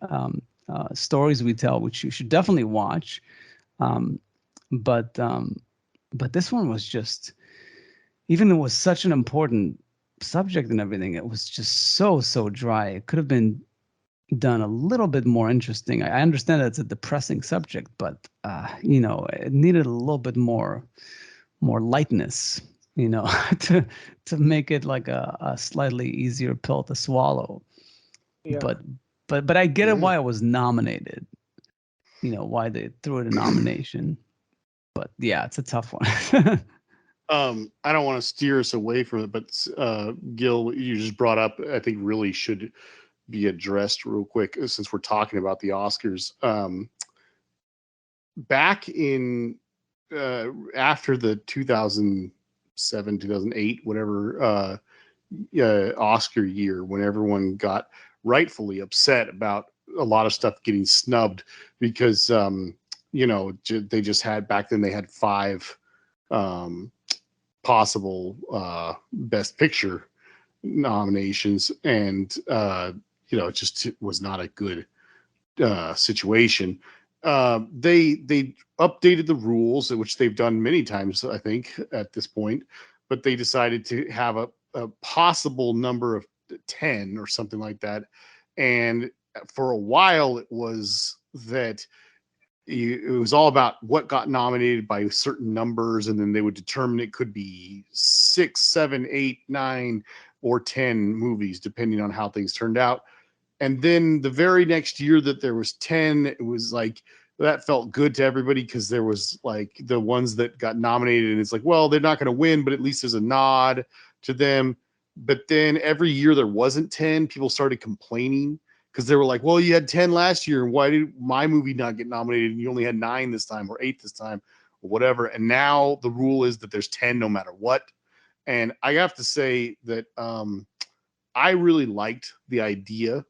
Stories We Tell, which you should definitely watch. Um, but um, but this one was just, even though it was such an important subject and everything, it was just so dry. It could have been done a little bit more interesting. I understand that it's a depressing subject, but it needed a little bit more lightness, to make it like a slightly easier pill to swallow. Yeah. But I get it Mm. why it was nominated. Why they threw it a nomination. But yeah, it's a tough one. I don't want to steer us away from it, but Gil, what you just brought up, I think really should be addressed real quick since we're talking about the Oscars. Back in after the 2007, 2008, whatever Oscar year, when everyone got rightfully upset about a lot of stuff getting snubbed because they just had, back then they had 5 possible Best Picture nominations, and it just was not a good situation. They updated the rules, which they've done many times, I think, at this point, but they decided to have a possible number of 10 or something like that. And for a while, it was that it was all about what got nominated by certain numbers, and then they would determine it could be 6, 7, 8, 9, or 10 movies, depending on how things turned out. And then the very next year that there was 10, it was like that felt good to everybody because there was like the ones that got nominated, and it's like, well, they're not going to win, but at least there's a nod to them. But then every year there wasn't 10, people started complaining because they were like, well, you had 10 last year, and why did my movie not get nominated and you only had 9 this time, or 8 this time, whatever. And now the rule is that there's 10 no matter what. And I have to say that I really liked the idea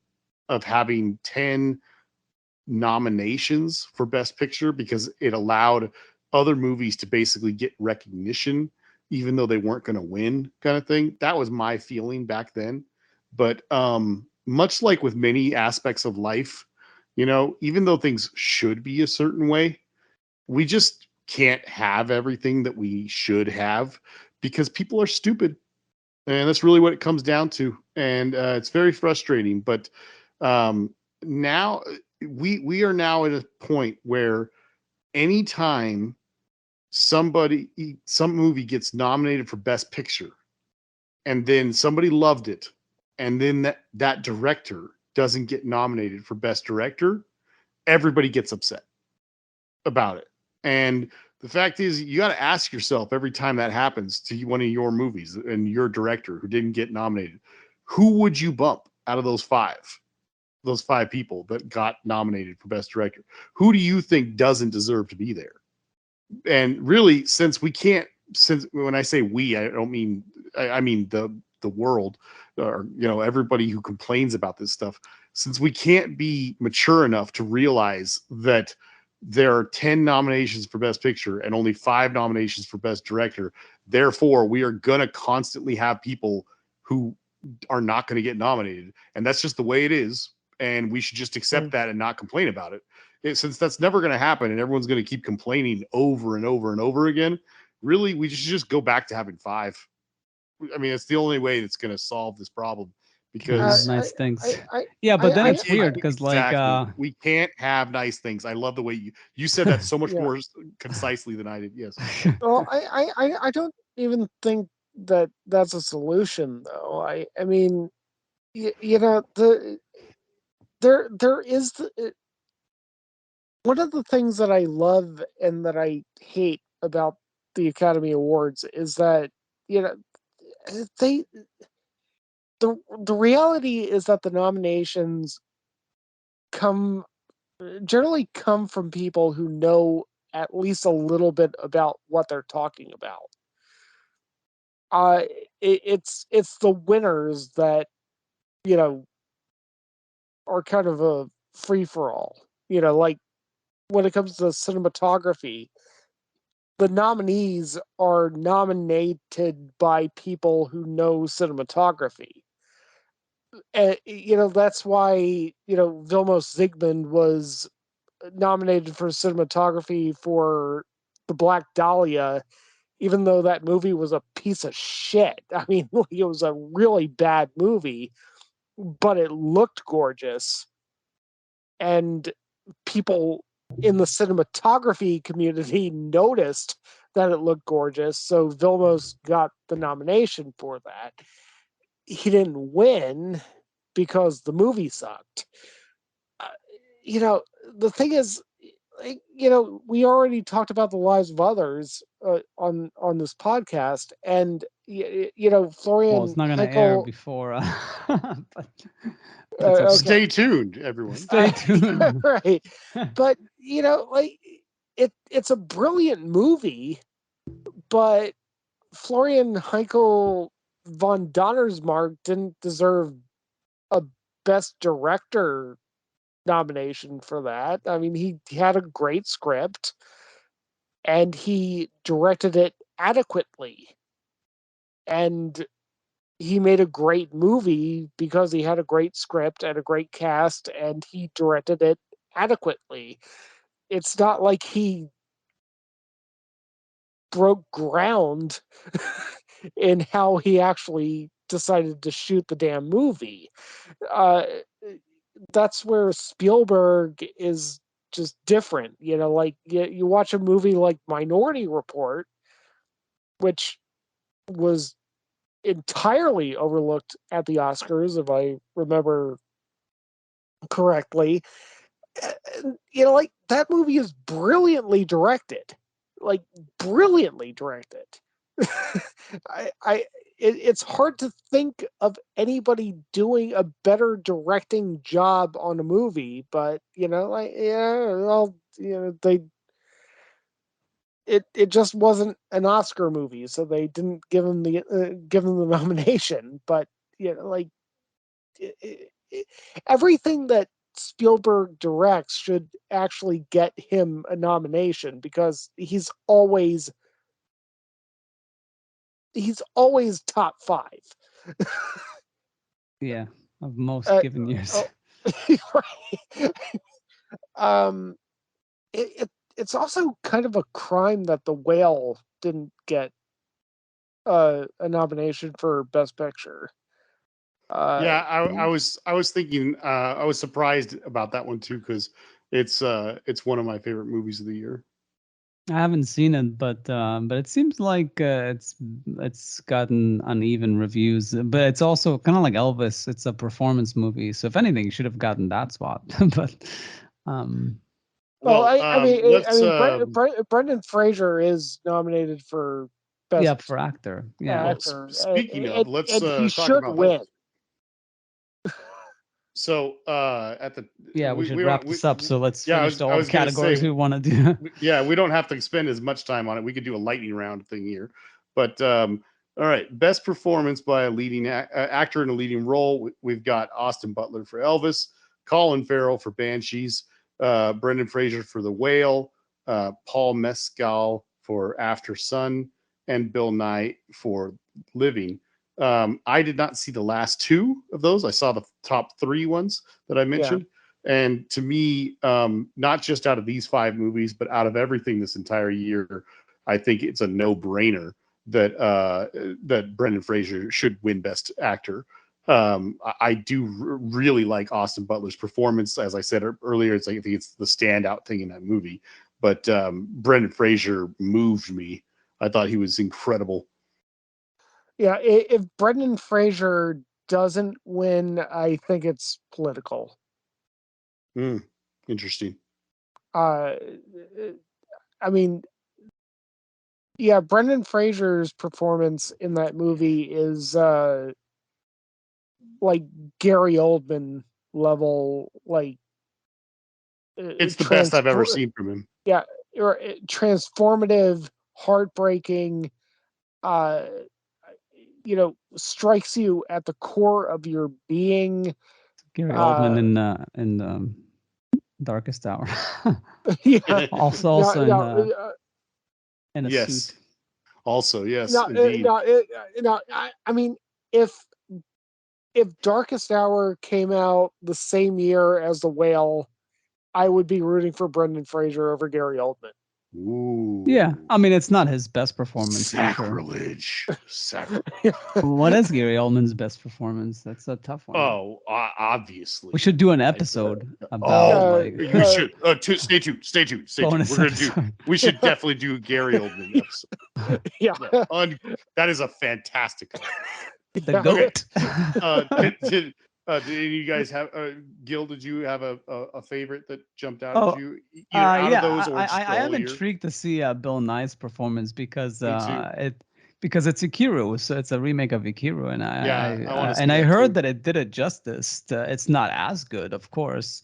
of having 10 nominations for Best Picture because it allowed other movies to basically get recognition, even though they weren't going to win, kind of thing. That was my feeling back then. But much like with many aspects of life, you know, even though things should be a certain way, we just can't have everything that we should have because people are stupid. And that's really what it comes down to. And it's very frustrating. But now we are now at a point where anytime some movie gets nominated for Best Picture, and then somebody loved it, and then that director doesn't get nominated for Best Director, everybody gets upset about it. And the fact is, you got to ask yourself every time that happens to one of your movies and your director who didn't get nominated, who would you bump out of those five people that got nominated for Best Director? Who do you think doesn't deserve to be there? And really, since when I say we, I don't mean, I mean the world, or, you know, everybody who complains about this stuff, since we can't be mature enough to realize that there are 10 nominations for Best Picture and only 5 nominations for Best Director. Therefore, we are going to constantly have people who are not going to get nominated. And that's just the way it is. And we should just accept that and not complain about it. Since that's never going to happen and everyone's going to keep complaining over and over and over again, really, we should just go back to having 5. I mean, it's the only way that's going to solve this problem. Because nice things. Yeah, but then it's weird because like we can't have nice things. I love the way you said that so much more concisely than I did. Yes. Well, I don't even think that that's a solution, though. I mean, you know, there is one of the things that I love and that I hate about the Academy Awards is that, you know, they the reality is that the nominations generally come from people who know at least a little bit about what they're talking about. Uh, it's the winners that, you know, are kind of a free for all. You know, like when it comes to cinematography, the nominees are nominated by people who know cinematography. You know, that's why, you know, Vilmos Zsigmond was nominated for cinematography for The Black Dahlia, even though that movie was a piece of shit. I mean, it was a really bad movie, but it looked gorgeous. And people in the cinematography community noticed that it looked gorgeous. So Vilmos got the nomination for that. He didn't win because the movie sucked. Uh, you know, the thing is, you know, we already talked about the lives of others on this podcast, and you know, well, Florian it's not gonna air Heikel. before, but it's okay. Okay, Stay tuned, everyone. Stay tuned. right? But you know, like it's a brilliant movie, but Florian Heikel von Donnersmarck didn't deserve a Best Director nomination for that. I mean, he had a great script and he directed it adequately. And he made a great movie because he had a great script and a great cast and he directed it adequately. It's not like he broke ground in how he actually decided to shoot the damn movie. Uh, that's where Spielberg is just different. You know, like you watch a movie like Minority Report, which was entirely overlooked at the Oscars, if I remember correctly. You know, like that movie is brilliantly directed, like brilliantly directed. It's hard to think of anybody doing a better directing job on a movie, but you know, like yeah, well, you know, it just wasn't an Oscar movie, so they didn't give him the nomination. But like everything that Spielberg directs should actually get him a nomination, because he's always top 5. Yeah, of most given years. Right. um, it's also kind of a crime that The Whale didn't get a nomination for Best Picture. Yeah, I was thinking I was surprised about that one too, because it's one of my favorite movies of the year. I haven't seen it, but it seems like it's gotten uneven reviews. But it's also kind of like Elvis. It's a performance movie, so if anything, you should have gotten that spot. But well, I let's mean, Brendan Fraser is nominated for Best for actor, yeah. well, Actor, speaking of, let's and he talk should about win. those. So at the We should wrap this up. So let's finish all the categories we want to do. Yeah, we don't have to spend as much time on it. We could do a lightning round thing here. But all right, best performance by a leading actor in a leading role. We've got Austin Butler for Elvis, Colin Farrell for Banshees, Brendan Fraser for The Whale, Paul Mescal for After Sun, and Bill Nye for Living. I did not see the last 2 of those. I saw the top 3 ones that I mentioned. And to me, not just out of these 5 movies, but out of everything this entire year, I think it's a no-brainer that that Brendan Fraser should win Best Actor. I do really like Austin Butler's performance. As I said earlier, I think it's the standout thing in that movie. But Brendan Fraser moved me. I thought he was incredible. Yeah, if Brendan Fraser doesn't win, I think it's political. Interesting. I mean, yeah, Brendan Fraser's performance in that movie is like Gary Oldman level, like it's the best I've ever seen from him. Yeah, or transformative, heartbreaking, strikes you at the core of your being. Gary Oldman in Darkest Hour. Yeah. also in a yes. suit. Also, yes, indeed. I mean, if Darkest Hour came out the same year as The Whale, I would be rooting for Brendan Fraser over Gary Oldman. Ooh. Yeah, I mean, it's not his best performance. Sacrilege. What is Gary Oldman's best performance? That's a tough one. Oh, obviously. We should do an episode about you should. Stay tuned. We're gonna we should definitely do Gary Oldman episode. Yeah. That is a fantastic the goat. Okay. Did you guys have Gil? Did you have a favorite that jumped out at you? Either out of those or I am intrigued to see Bill Nye's performance because it's Ikiru, so it's a remake of Ikiru, and I heard that it did it justice. It's not as good, of course.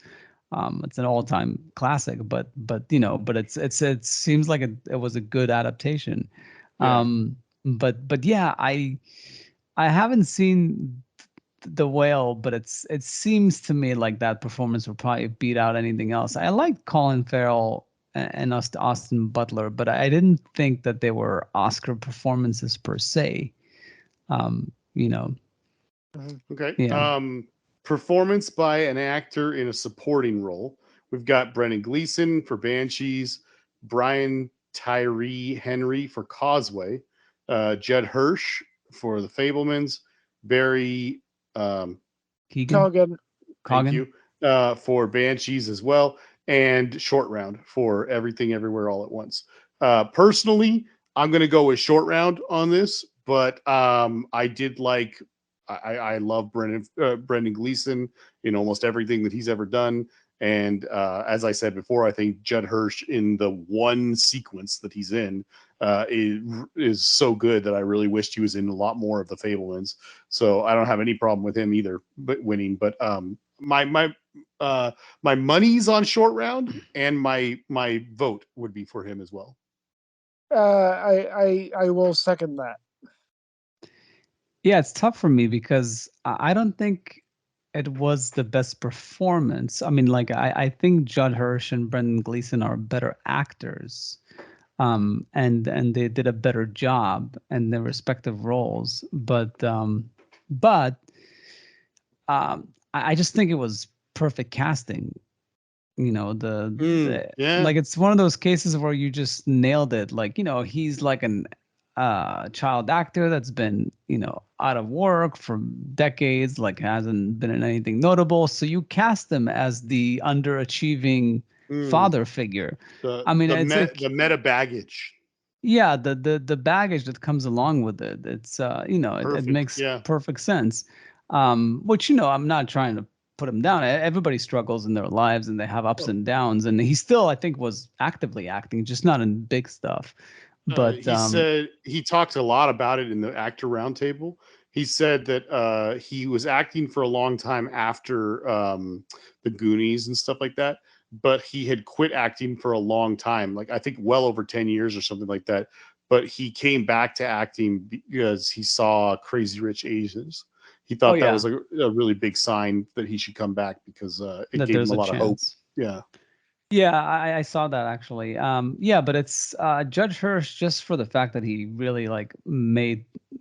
It's an all-time classic, but it seems like it was a good adaptation. Yeah. But yeah, I haven't seen The Whale, but it seems to me like that performance will probably beat out anything else. I like Colin Farrell and Austin Butler, but I didn't think that they were Oscar performances per se. Okay. Yeah. Performance by an actor in a supporting role. We've got Brendan Gleeson for Banshees, Brian Tyree Henry for Causeway, Judd Hirsch for The Fabelmans, Barry Keoghan. Thank you. For Banshees as well, and Short Round for Everything Everywhere All at Once. Personally, I'm going to go with Short Round on this, but I did like. I love Brendan Gleeson in almost everything that he's ever done. And as I said before, I think Judd Hirsch in the one sequence that he's in is so good that I really wished he was in a lot more of The Fabelmans. So I don't have any problem with him either, but winning. But my money's on Short Round, and my vote would be for him as well. I will second that. Yeah, it's tough for me because I don't think it was the best performance. I mean, like I think Judd Hirsch and Brendan Gleeson are better actors, and they did a better job in their respective roles. But I just think it was perfect casting. You know, Yeah. like it's one of those cases where you just nailed it. Like, he's like an child actor that's been, out of work for decades, like hasn't been in anything notable. So you cast him as the underachieving Mm. father figure. The I mean, the it's met like, the meta baggage. yeah, the baggage that comes along with it. It's it Perfect. makes Yeah. perfect sense. Which I'm not trying to put him down. Everybody struggles in their lives and they have ups Oh, and downs, and he still, I think, was actively acting, just not in big stuff. But he said he talked a lot about it in the actor roundtable. He said that he was acting for a long time after the Goonies and stuff like that, but he had quit acting for a long time, like I think well over 10 years or something like that. But he came back to acting because he saw Crazy Rich Asians. He oh thought that yeah, was a really big sign that he should come back because it that gave him there's a a lot of hope. chance. Yeah. Yeah, I saw that actually. Yeah, but it's Judge Hirsch just for the fact that he really like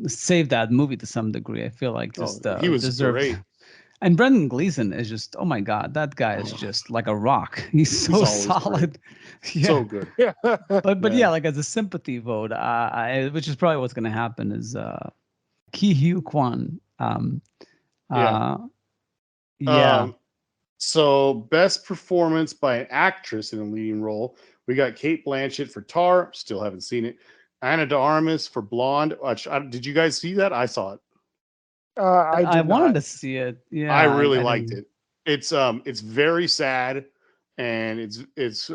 saved that movie to some degree. I feel like Oh, just he was deserved. great. And Brendan Gleeson is just, oh my God, that guy is just like a rock. He's He's so always great. solid. Yeah. So good. Yeah. But Yeah. yeah, like as a sympathy vote, which is probably what's going to happen, is Ki Hugh Kwan. Yeah. Uh, yeah. Um, so best performance by an actress in a leading role. We got Kate Blanchett for Tar. Still haven't seen it. Anna de Armas for Blonde. Did you guys see that? I saw it. I I did wanted not. to see it. I Yeah, really I liked didn't. it. It's very sad, and it's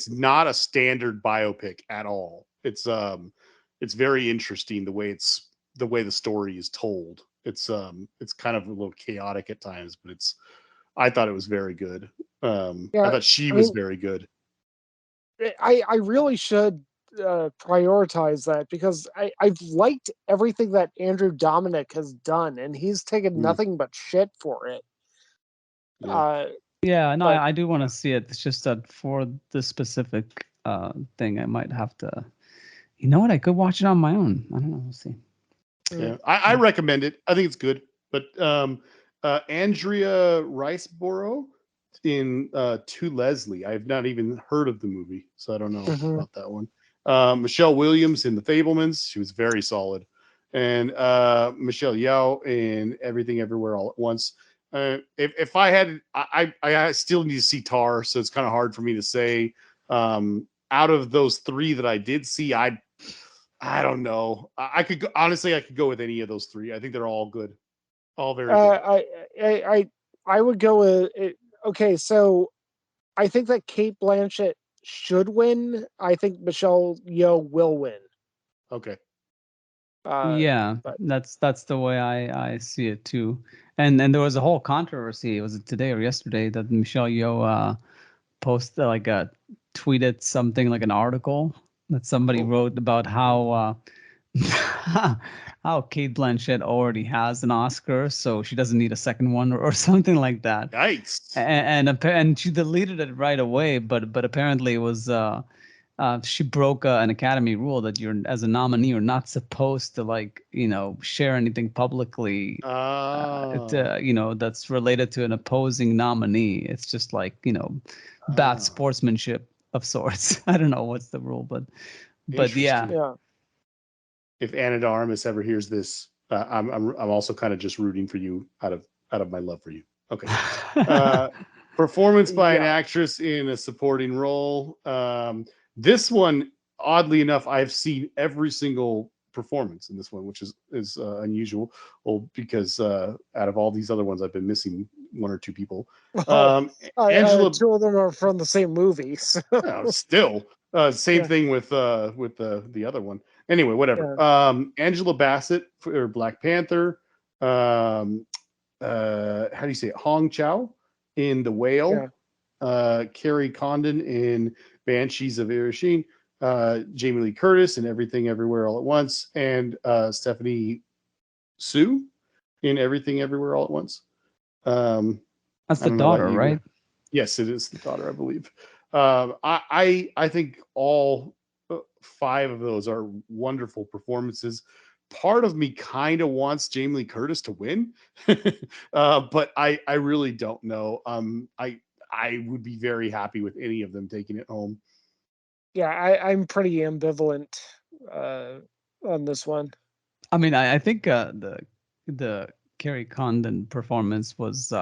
not a standard biopic at all. It's very interesting the way the story is told. It's kind of a little chaotic at times, but I thought it was very good. I Yeah, thought she I was mean, very good. I really should prioritize that because I've liked everything that Andrew Dominic has done, and he's taken Mm, nothing but shit for it. yeah. Uh, Yeah, no, but I do want to see it. It's just that for the specific thing, I might have to. You know what? I could watch it on my own. I don't know. We'll see. mm, Yeah, I recommend it. I think it's good. But Andrea Riceborough in To Leslie. I've not even heard of the movie, so I don't know mhm. about that one. Michelle Williams in The Fablemans. She was very solid. And Michelle Yeoh in Everything Everywhere All at Once. If I had, I still need to see Tar, so it's kind of hard for me to say. Out of those three that I did see, I don't know. I could go, honestly, I could go with any of those three. I think they're all good, all very good. I I would go with it. Okay, so I think that Kate Blanchett should win. I think Michelle Yeoh will win. Okay. Uh, Yeah, but that's the way I see it too. And there was a whole controversy. Was it today or yesterday that Michelle Yeoh posted tweeted something like an article that somebody Oh, wrote about how how Kate Blanchett already has an Oscar, so she doesn't need a second one or something like that. yikes! And she deleted it right away, but apparently it was she broke an Academy rule that you're as a nominee you're not supposed to share anything publicly Ah, that's related to an opposing nominee. It's just like bad ah, sportsmanship of sorts. I don't know what's the rule, but yeah. interesting. yeah, If Anna de Armas ever hears this, I'm also kind of just rooting for you out of my love for you. Okay. Uh, Performance by an yeah, actress in a supporting role. This one, oddly enough, I've seen every single performance in this one, which is unusual. Well, because out of all these other ones, I've been missing one or two people. well, Angela, two of them are from the same movie, so still, same yeah, thing with the other one. Anyway, whatever. yeah, Angela Bassett for Black Panther. Um, how do you say it? Hong Chow in The yeah. Whale, Carrie Condon in Banshees of Inisherin, Jamie Lee Curtis in Everything Everywhere All at Once, and Stephanie Sue in Everything Everywhere All at Once. That's I the don't know about daughter, you. right? Yes, it is the daughter, I believe. I think all 5 of those are wonderful performances. Part of me kind of wants Jamie Lee Curtis to win, but I really don't know. I would be very happy with any of them taking it home. Yeah, I'm pretty ambivalent on this one. I mean, I think the Carrie Condon performance was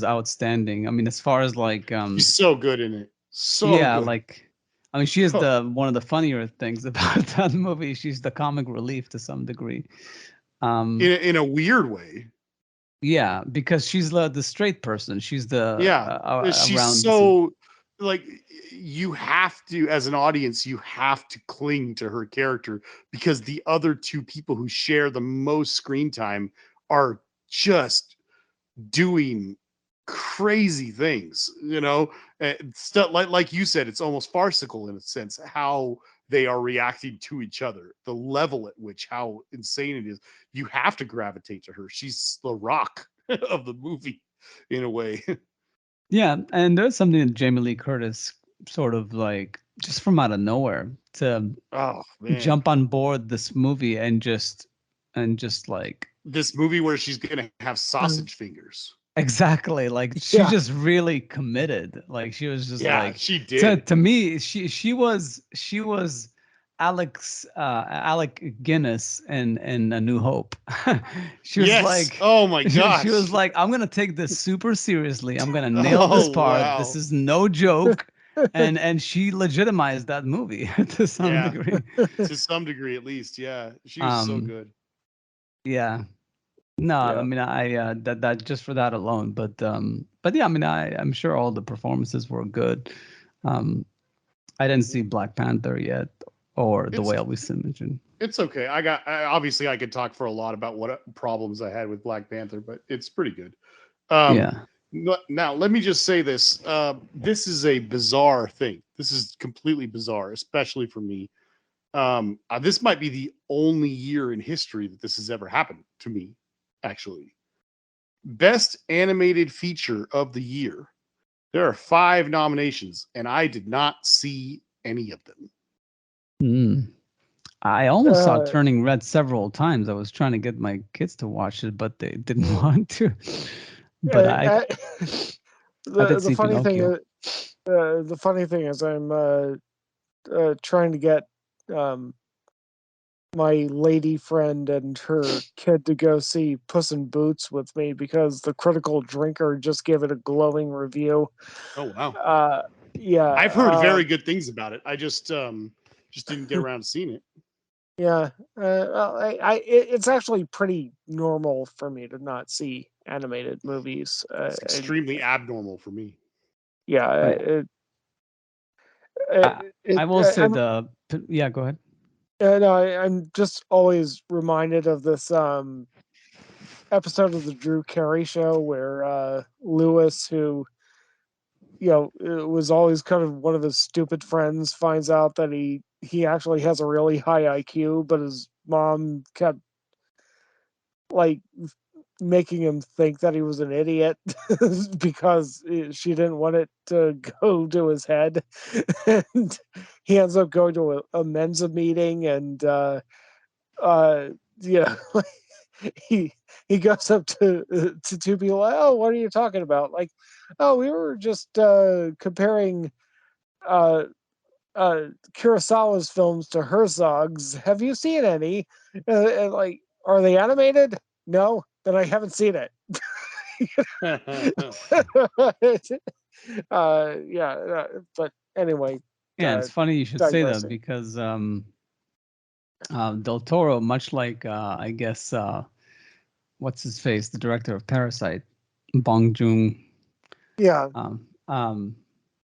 outstanding. I mean, as far as like She's so good in it. So yeah, good. like I mean, she is the one of the funnier things about that movie. She's the comic relief to some degree. In a weird way. Yeah, because she's the straight person. She's the Yeah, she's around. so like you have to, as an audience, you have to cling to her character because the other 2 people who share the most screen time are just doing crazy things, stuff like you said, it's almost farcical in a sense how they are reacting to each other, the level at which how insane it is. You have to gravitate to her. She's the rock of the movie in a way. Yeah, and there's something that Jamie Lee Curtis sort of like just from out of nowhere to Oh man, jump on board this movie and just like this movie where she's gonna have sausage fingers. exactly, like she Yeah. just really committed. Like she was just Yeah, like she did. to me she was Alec Guinness in A New Hope. She was Yes. like, Oh my gosh. she was like, I'm gonna take this super seriously. I'm gonna nail this Oh, part. wow. This is no joke. And she legitimized that movie to some Yeah. degree. To some degree, at least. Yeah, she was so good. Yeah. No, I Yeah. mean I that just for that alone, but yeah, I mean I'm sure all the performances were good. I didn't see Black Panther yet or The It's Whale we mentioned. it's okay. Obviously I could talk for a lot about what problems I had with Black Panther, but it's pretty good. Yeah. Now let me just say this. This is a bizarre thing. This is completely bizarre, especially for me. This might be the only year in history that this has ever happened to me, actually. Best animated feature of the year. There are 5 nominations, and I did not see any of them. Mm. I almost saw Uh, Turning Red several times. I was trying to get my kids to watch it, but they didn't want to. But I did the see funny thing Pinocchio. is, the funny thing is, I'm trying to get my lady friend and her kid to go see Puss in Boots with me because the Critical Drinker just gave it a glowing review. Oh wow. Yeah, I've heard very good things about it. I just didn't get around to seeing it. yeah. It's actually pretty normal for me to not see animated movies. It's extremely abnormal for me. Yeah, I will say I'm, yeah, go ahead. no, I'm just always reminded of this episode of the Drew Carey Show where Lewis, who it was always kind of one of his stupid friends, finds out that he actually has a really high IQ, but his mom kept like making him think that he was an idiot because she didn't want it to go to his head. And he ends up going to a Mensa meeting and yeah, he he goes up to 2 people. Oh, what are you talking about? Like, oh, we were just comparing uh Kurosawa's films to Herzog's. Have you seen any? And like, are they animated? No, then I haven't seen it. But anyway, Yeah, it's funny you should say that digressing. because Del Toro, much like I guess what's his face, the director of Parasite, Bong Joon. Yeah,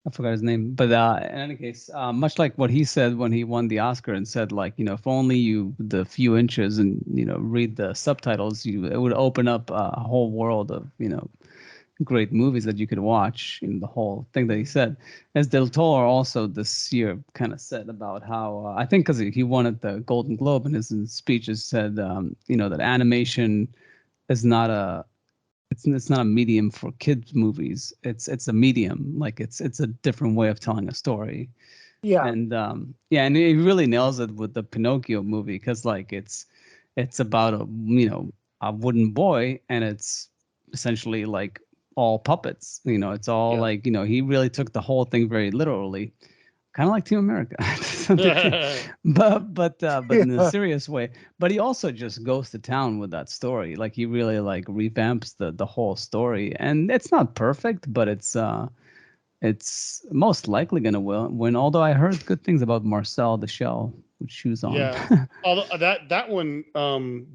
I forgot his name, but in any case, much like what he said when he won the Oscar and said, like, if only you the few inches and read the subtitles, it would open up a whole world of great movies that you could watch in the whole thing that he said. As Del Toro also this year kind of said about how I think because he wanted the Golden Globe in his speeches said that animation is not a it's not a medium for kids movies. It's a medium, like it's a different way of telling a story. Yeah. And and he really nails it with the Pinocchio movie because like it's about a wooden boy, and it's essentially like all puppets. It's all Yeah. like he really took the whole thing very literally, kind of like Team America, but in a Yeah. serious way. But he also just goes to town with that story. Like he really like revamps the whole story, and it's not perfect, but it's most likely gonna win. Although I heard good things about Marcel the Shell with shoes on. Yeah. Although that one,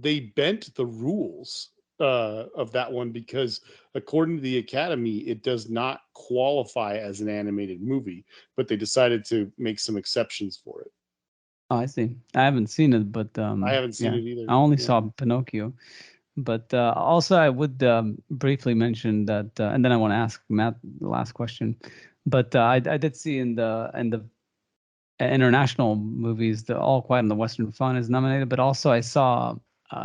they bent the rules of that one because according to the Academy, it does not qualify as an animated movie, but they decided to make some exceptions for it. Oh, I see. I haven't seen it, but I haven't seen yeah, it either. I only Yeah. saw Pinocchio. But also, I would briefly mention that, and then I want to ask Matt the last question. But I did see in the international movies, the All Quiet on the Western Front is nominated, but also I saw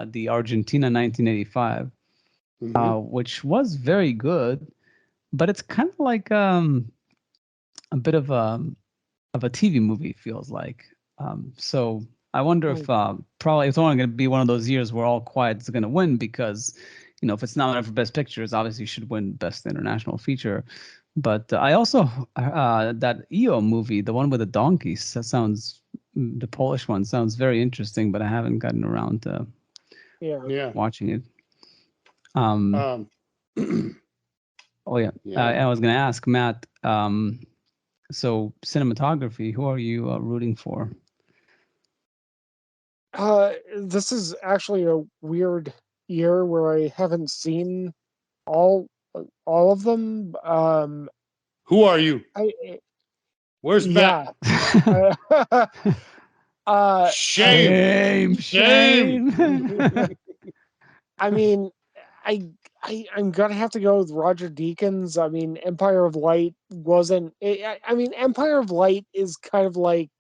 the Argentina 1985, Hmm. which was very good, but it's kind of like a bit of a TV movie feels like. So I wonder if probably it's only going to be one of those years where All Quiet is going to win because, if it's nominated for Best Picture, it obviously should win Best International Feature. But I also that EO movie, the one with the donkeys, that sounds the Polish one sounds very interesting, but I haven't gotten around to Yeah. Yeah. watching it. Um, Um, oh yeah, yeah. I was going to ask Matt. So cinematography, who are you rooting for? This is actually a weird year where I haven't seen all all of them. Who are you? I Where's Matt? yeah. Uh, Shame. Shame, Shame. shame. I mean, I, I'm gonna have to go with Roger Deakins. I mean, Empire of Light wasn't. I mean, Empire of Light is kind of like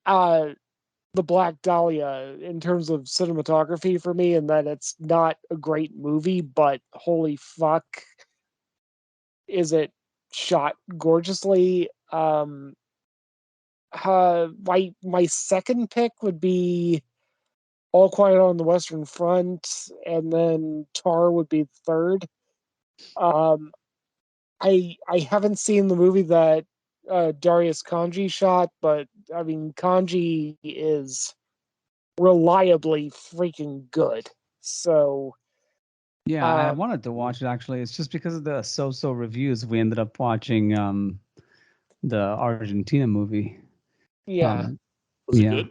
uh the Black Dahlia in terms of cinematography for me, and that it's not a great movie, but holy fuck, is it shot gorgeously. My second pick would be All Quiet on the Western Front, and then Tar would be third. Um, I haven't seen the movie that Darius Kanji shot, but I mean Kanji is reliably freaking good. So Yeah, I uh, wanted to watch it actually. It's just because of the so-so reviews we ended up watching the Argentina movie. yeah, Um Was it yeah. good?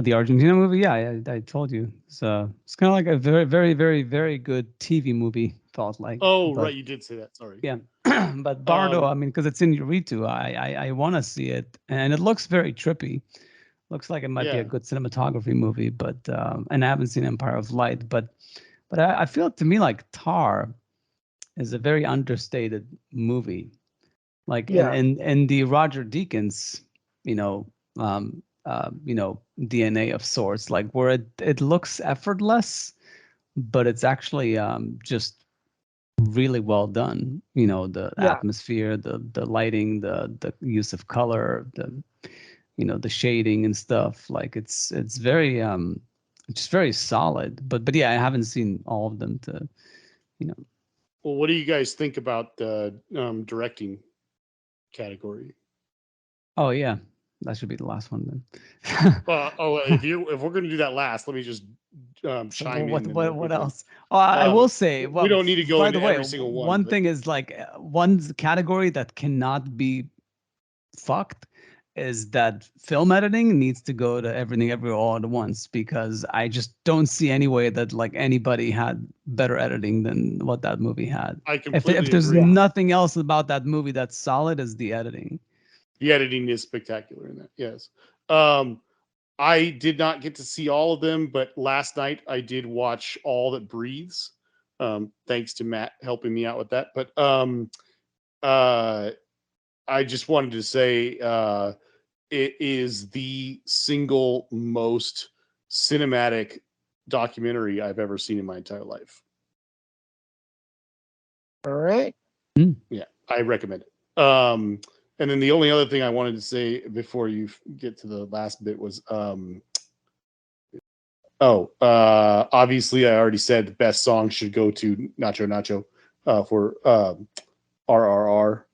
The Argentina movie, yeah, I told you. It's kind of like a very very very very good TV movie felt like. Oh, But right. You did say that. Sorry. yeah. But Bardo, Um, I mean, because it's in Yuritu, I want to see it, and it looks very trippy. Looks like it might be a yeah. good cinematography movie, but and I haven't seen Empire of Light, but I feel to me like Tar is a very understated movie. Like yeah, and the Roger Deakins, you know, DNA of sorts, like where it looks effortless, but it's actually just really well done. The yeah, atmosphere, the lighting, the use of color, the shading and stuff. Like it's very just very solid. But yeah, I haven't seen all of them to you know. Well, what do you guys think about the directing category? Oh yeah, that should be the last one then. If we're going to do that last, let me just So chime in, and then we what can. else? Oh, I will say, We well, don't need to go by into the way, every single one, one but thing is like one category that cannot be fucked is that film editing needs to go to everything everywhere all at once because I just don't see any way that like anybody had better editing than what that movie had. I If completely there's agree. yeah, nothing else about that movie that's solid as the editing. The editing is spectacular in that. Yes. Um, I did not get to see all of them, but last night I did watch All That Breathes, Thanks to Matt helping me out with that. But I just wanted to say it is the single most cinematic documentary I've ever seen in my entire life. All right. Yeah, I recommend it. And then the only other thing I wanted to say before you get to the last bit was, obviously I already said the best song should go to Nacho Nacho for RRR.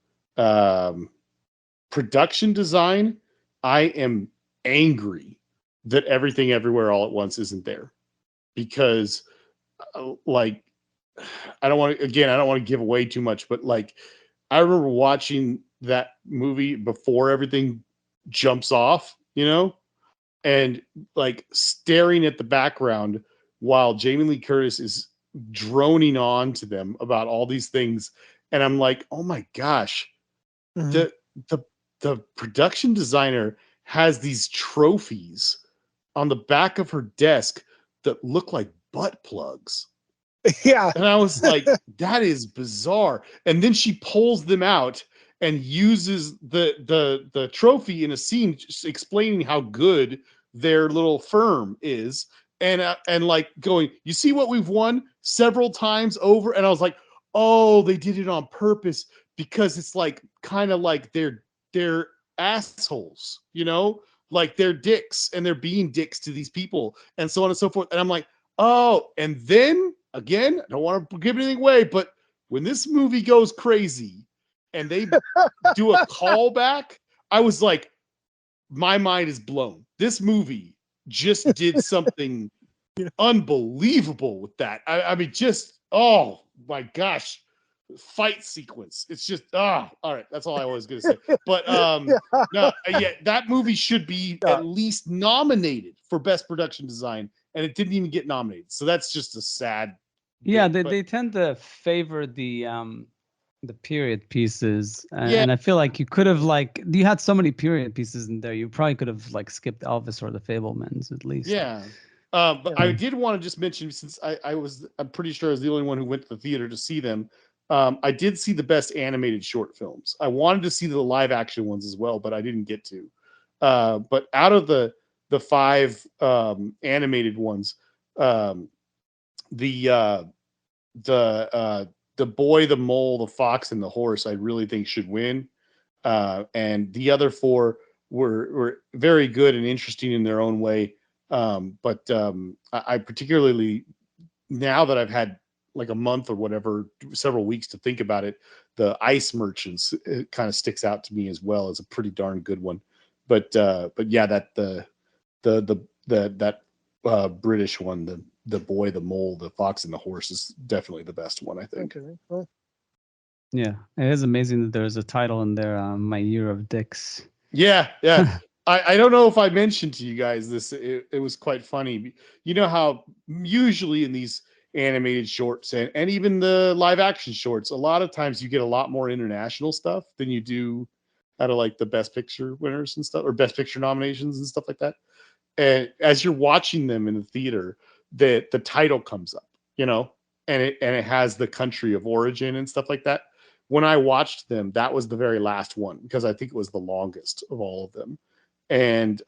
Production design, I am angry that Everything Everywhere All at Once isn't there, because like, I don't want to give away too much, but like, I remember watching that movie before everything jumps off, and like staring at the background while Jamie Lee Curtis is droning on to them about all these things. And I'm like, oh my gosh, the the production designer has these trophies on the back of her desk that look like butt plugs. Yeah. And I was like, that is bizarre. And then she pulls them out and uses the trophy in a scene, just explaining how good their little firm is, and like going, you see what we've won several times over. And I was like, oh, they did it on purpose, because it's like kind of like they're assholes, like they're dicks, and they're being dicks to these people, and so on and so forth. And I'm like, oh. And then again, I don't want to give anything away, but when this movie goes crazy and they do a callback, I was like, my mind is blown. This movie just did something unbelievable with that. I mean, just, oh my gosh, fight sequence. It's just, all right. That's all I was going to say. But no, yeah, that movie should be at least nominated for Best Production Design, and it didn't even get nominated. So that's just a sad. Yeah, bit, they tend to favor the period pieces, Yeah. and I feel like you could have, like, you had so many period pieces in there, you probably could have like skipped Elvis or the Fablemans at least. Yeah. But I did want to just mention, since I'm pretty sure I was the only one who went to the theater to see them. I did see the best animated short films. I wanted to see the live action ones as well, but I didn't get to. But out of the 5 animated ones, the boy, the mole, the fox, and the horse, I really think should win. And the other 4 were very good and interesting in their own way. But I particularly, now that I've had like a month or whatever, several weeks to think about it, the Ice Merchants, it kind of sticks out to me as well as a pretty darn good one. But yeah, that that British one, the boy, the mole, the fox, and the horse is definitely the best one, I think. Okay. Well, yeah, it is amazing that there's a title in there, My Year of Dicks. Yeah. I don't know if I mentioned to you guys this. It was quite funny. You know how usually in these animated shorts and even the live action shorts, a lot of times you get a lot more international stuff than you do out of like the Best Picture winners and stuff, or Best Picture nominations and stuff like that. And as you're watching them in the theater, the title comes up, and it has the country of origin and stuff like that. When I watched them, that was the very last one, because I think it was the longest of all of them. And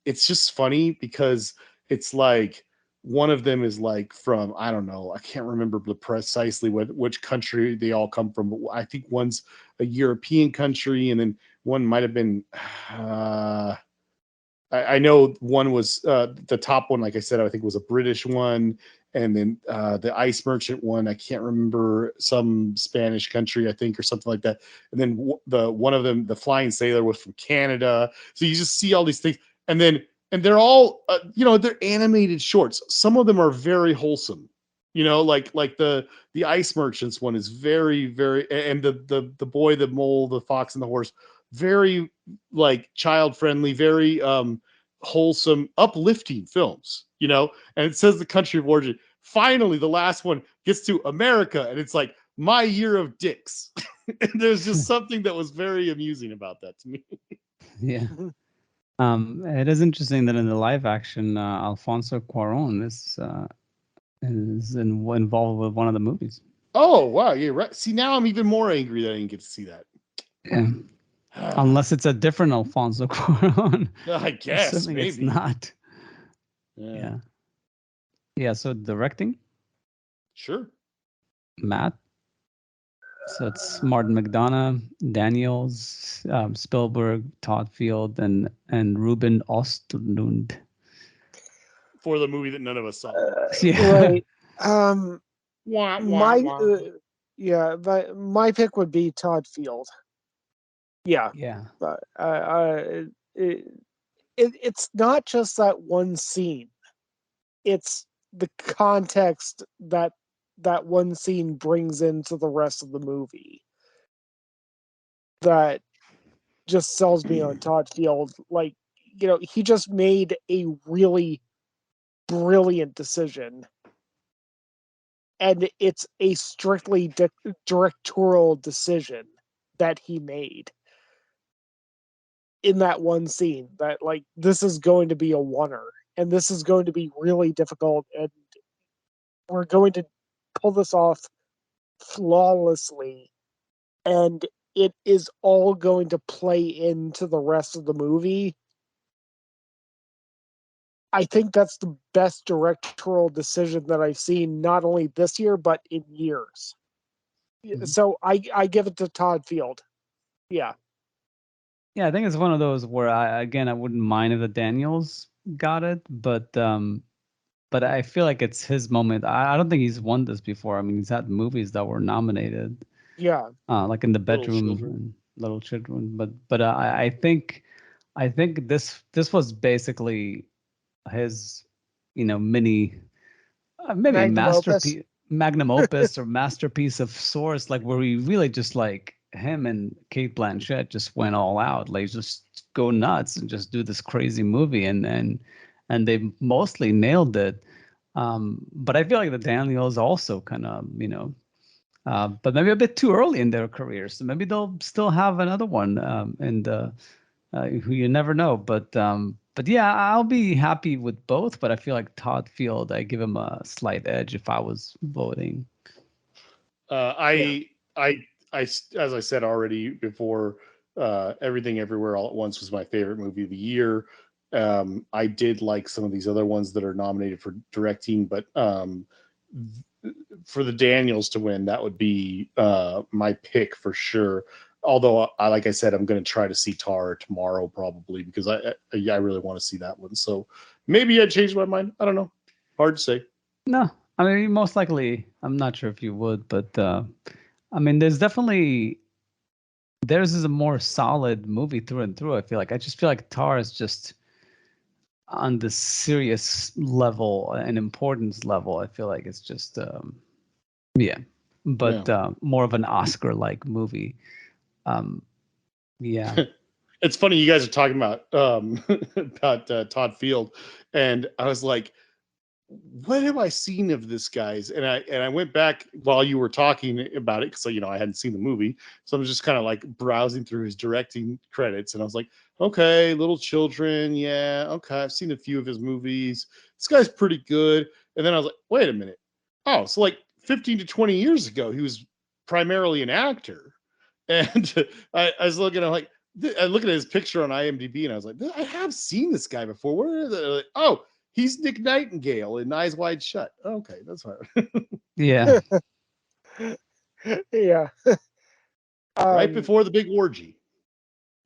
it's just funny because it's like one of them is like from, I don't know, I can't remember precisely which country they all come from, but I think one's a European country, and then one might have been I know one was the top one, like I said, I think was a British one, and then the Ice Merchant one, I can't remember, some Spanish country, I think, or something like that. And then the one of them, the Flying Sailor, was from Canada. So you just see all these things, and they're all they're animated shorts. Some of them are very wholesome, like the Ice Merchants one is very, very, and the boy, the mole, the fox, and the horse, very like child friendly, very wholesome, uplifting films, and it says the country of origin. Finally, the last one gets to America, and it's like, My Year of Dicks. And there's just something that was very amusing about that to me. Yeah. It is interesting that in the live action, Alfonso Cuarón is is involved with one of the movies. Oh wow, you're right. See, now I'm even more angry that I didn't get to see that. Yeah. Unless it's a different Alfonso Cuarón. I guess Assuming maybe. it's not. Yeah. Yeah. Yeah. So directing, Sure. Matt. So it's Martin McDonagh, Daniels, Spielberg, Todd Field, and Ruben Östlund. For the movie that none of us saw. Yeah. Right. Wah, wah, My wah. yeah, but my pick would be Todd Field. Yeah, Yeah. but it's not just that one scene. It's the context that that one scene brings into the rest of the movie that just sells me on Todd Field. Like, you know, he just made a really brilliant decision, and it's a strictly directorial decision that he made in that one scene, that like this is going to be a oneer and this is going to be really difficult, and we're going to pull this off flawlessly, and it is all going to play into the rest of the movie. I think that's the best directorial decision that I've seen, not only this year but in years. So I give it to Todd Field. Yeah. Yeah, I think it's one of those where I wouldn't mind if the Daniels got it, but I feel like it's his moment. I don't think he's won this before. I mean, he's had movies that were nominated, Yeah. like In the Little Bedroom Children. and Little Children, but I think this was basically his, mini, maybe a Magnum opus. magnum opus or masterpiece of sorts, like where he really just like him and Kate Blanchett just went all out, like just go nuts and just do this crazy movie, and they mostly nailed it. But I feel like the Daniels also kind of, but maybe a bit too early in their careers. So maybe they'll still have another one, and who you never know. But yeah, I'll be happy with both. But I feel like Todd Field, I give him a slight edge if I was voting. Uh, Yeah. as I said already before, Everything Everywhere All at Once was my favorite movie of the year. I did like some of these other ones that are nominated for directing, but for the Daniels to win, that would be my pick for sure. Although, like I said, I'm going to try to see Tar tomorrow probably because I really want to see that one. So maybe I changed my mind. I don't know. Hard to say. No, I mean most likely, I'm not sure if you would, but I mean, theirs is a more solid movie through and through. I feel like I just feel like Tar is just on the serious level and importance level. I feel like it's just yeah, but more of an Oscar-like movie. Yeah. It's funny you guys are talking about about Todd Field, and I was like, "What have I seen of this guy's?" And I went back while you were talking about it, so I hadn't seen the movie, so I was just kind of like browsing through his directing credits, and I was like, "Okay, Little Children, yeah, okay, I've seen a few of his movies. This guy's pretty good." And then I was like, "Wait a minute, oh, so like 15 to 20 years ago, he was primarily an actor." And I was looking, I'm like, I look at his picture on IMDb, and I was like, I have seen this guy before. Where are they? Like, oh, he's Nick Nightingale in Eyes Wide Shut. Okay, that's fine. Yeah. Yeah. Right before the big orgy.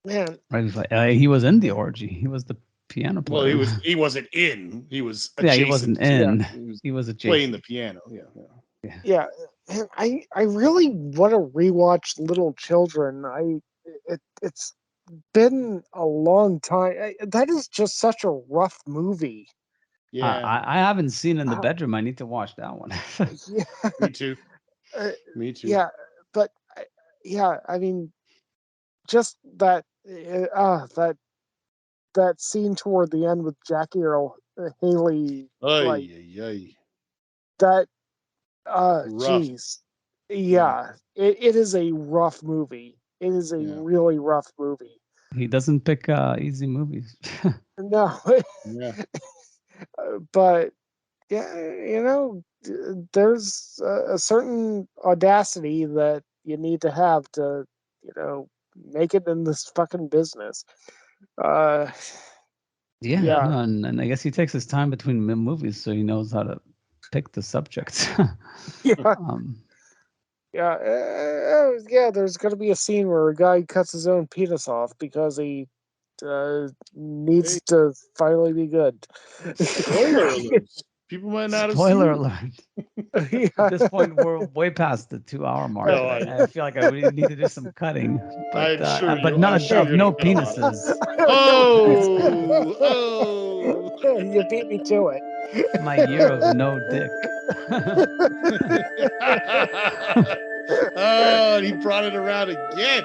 Man, Right before, he was in the orgy. He was the piano Well, player. he wasn't in. He was Yeah, he wasn't adjacent to yeah. it. in. He was He was playing the adjacent. piano. Yeah. Yeah. Yeah. Man, I really want to rewatch Little Children. It's been a long time. That is just such a rough movie. Yeah. I haven't seen In the Uh, Bedroom. I need to watch that one. yeah. Me too. uh, Me too. yeah. But yeah, I mean, just that that scene toward the end with Jackie Earl Haley, like Ay, ay, ay. that. Rough. Geez. Yeah. Yeah, it is a rough movie. It is a Yeah. really rough movie. He doesn't pick easy movies. No, Yeah. but yeah, there's a certain audacity that you need to have to, make it in this fucking business. Uh, Yeah, yeah, no, and I guess he takes his time between movies, so he knows how to pick the subjects. yeah, um, yeah. There's gonna be a scene where a guy cuts his own penis off because he needs Hey, to finally be good. spoiler alerts. People might not have seen spoiler it. alert. Yeah. At this point, we're way past the 2 hour mark. No, I feel like I really need to do some cutting, but I'm not sure of you're no gonna cut a lot of it. penises. Oh, oh. You beat me to it. My year of no dick. Oh, and he brought it around again.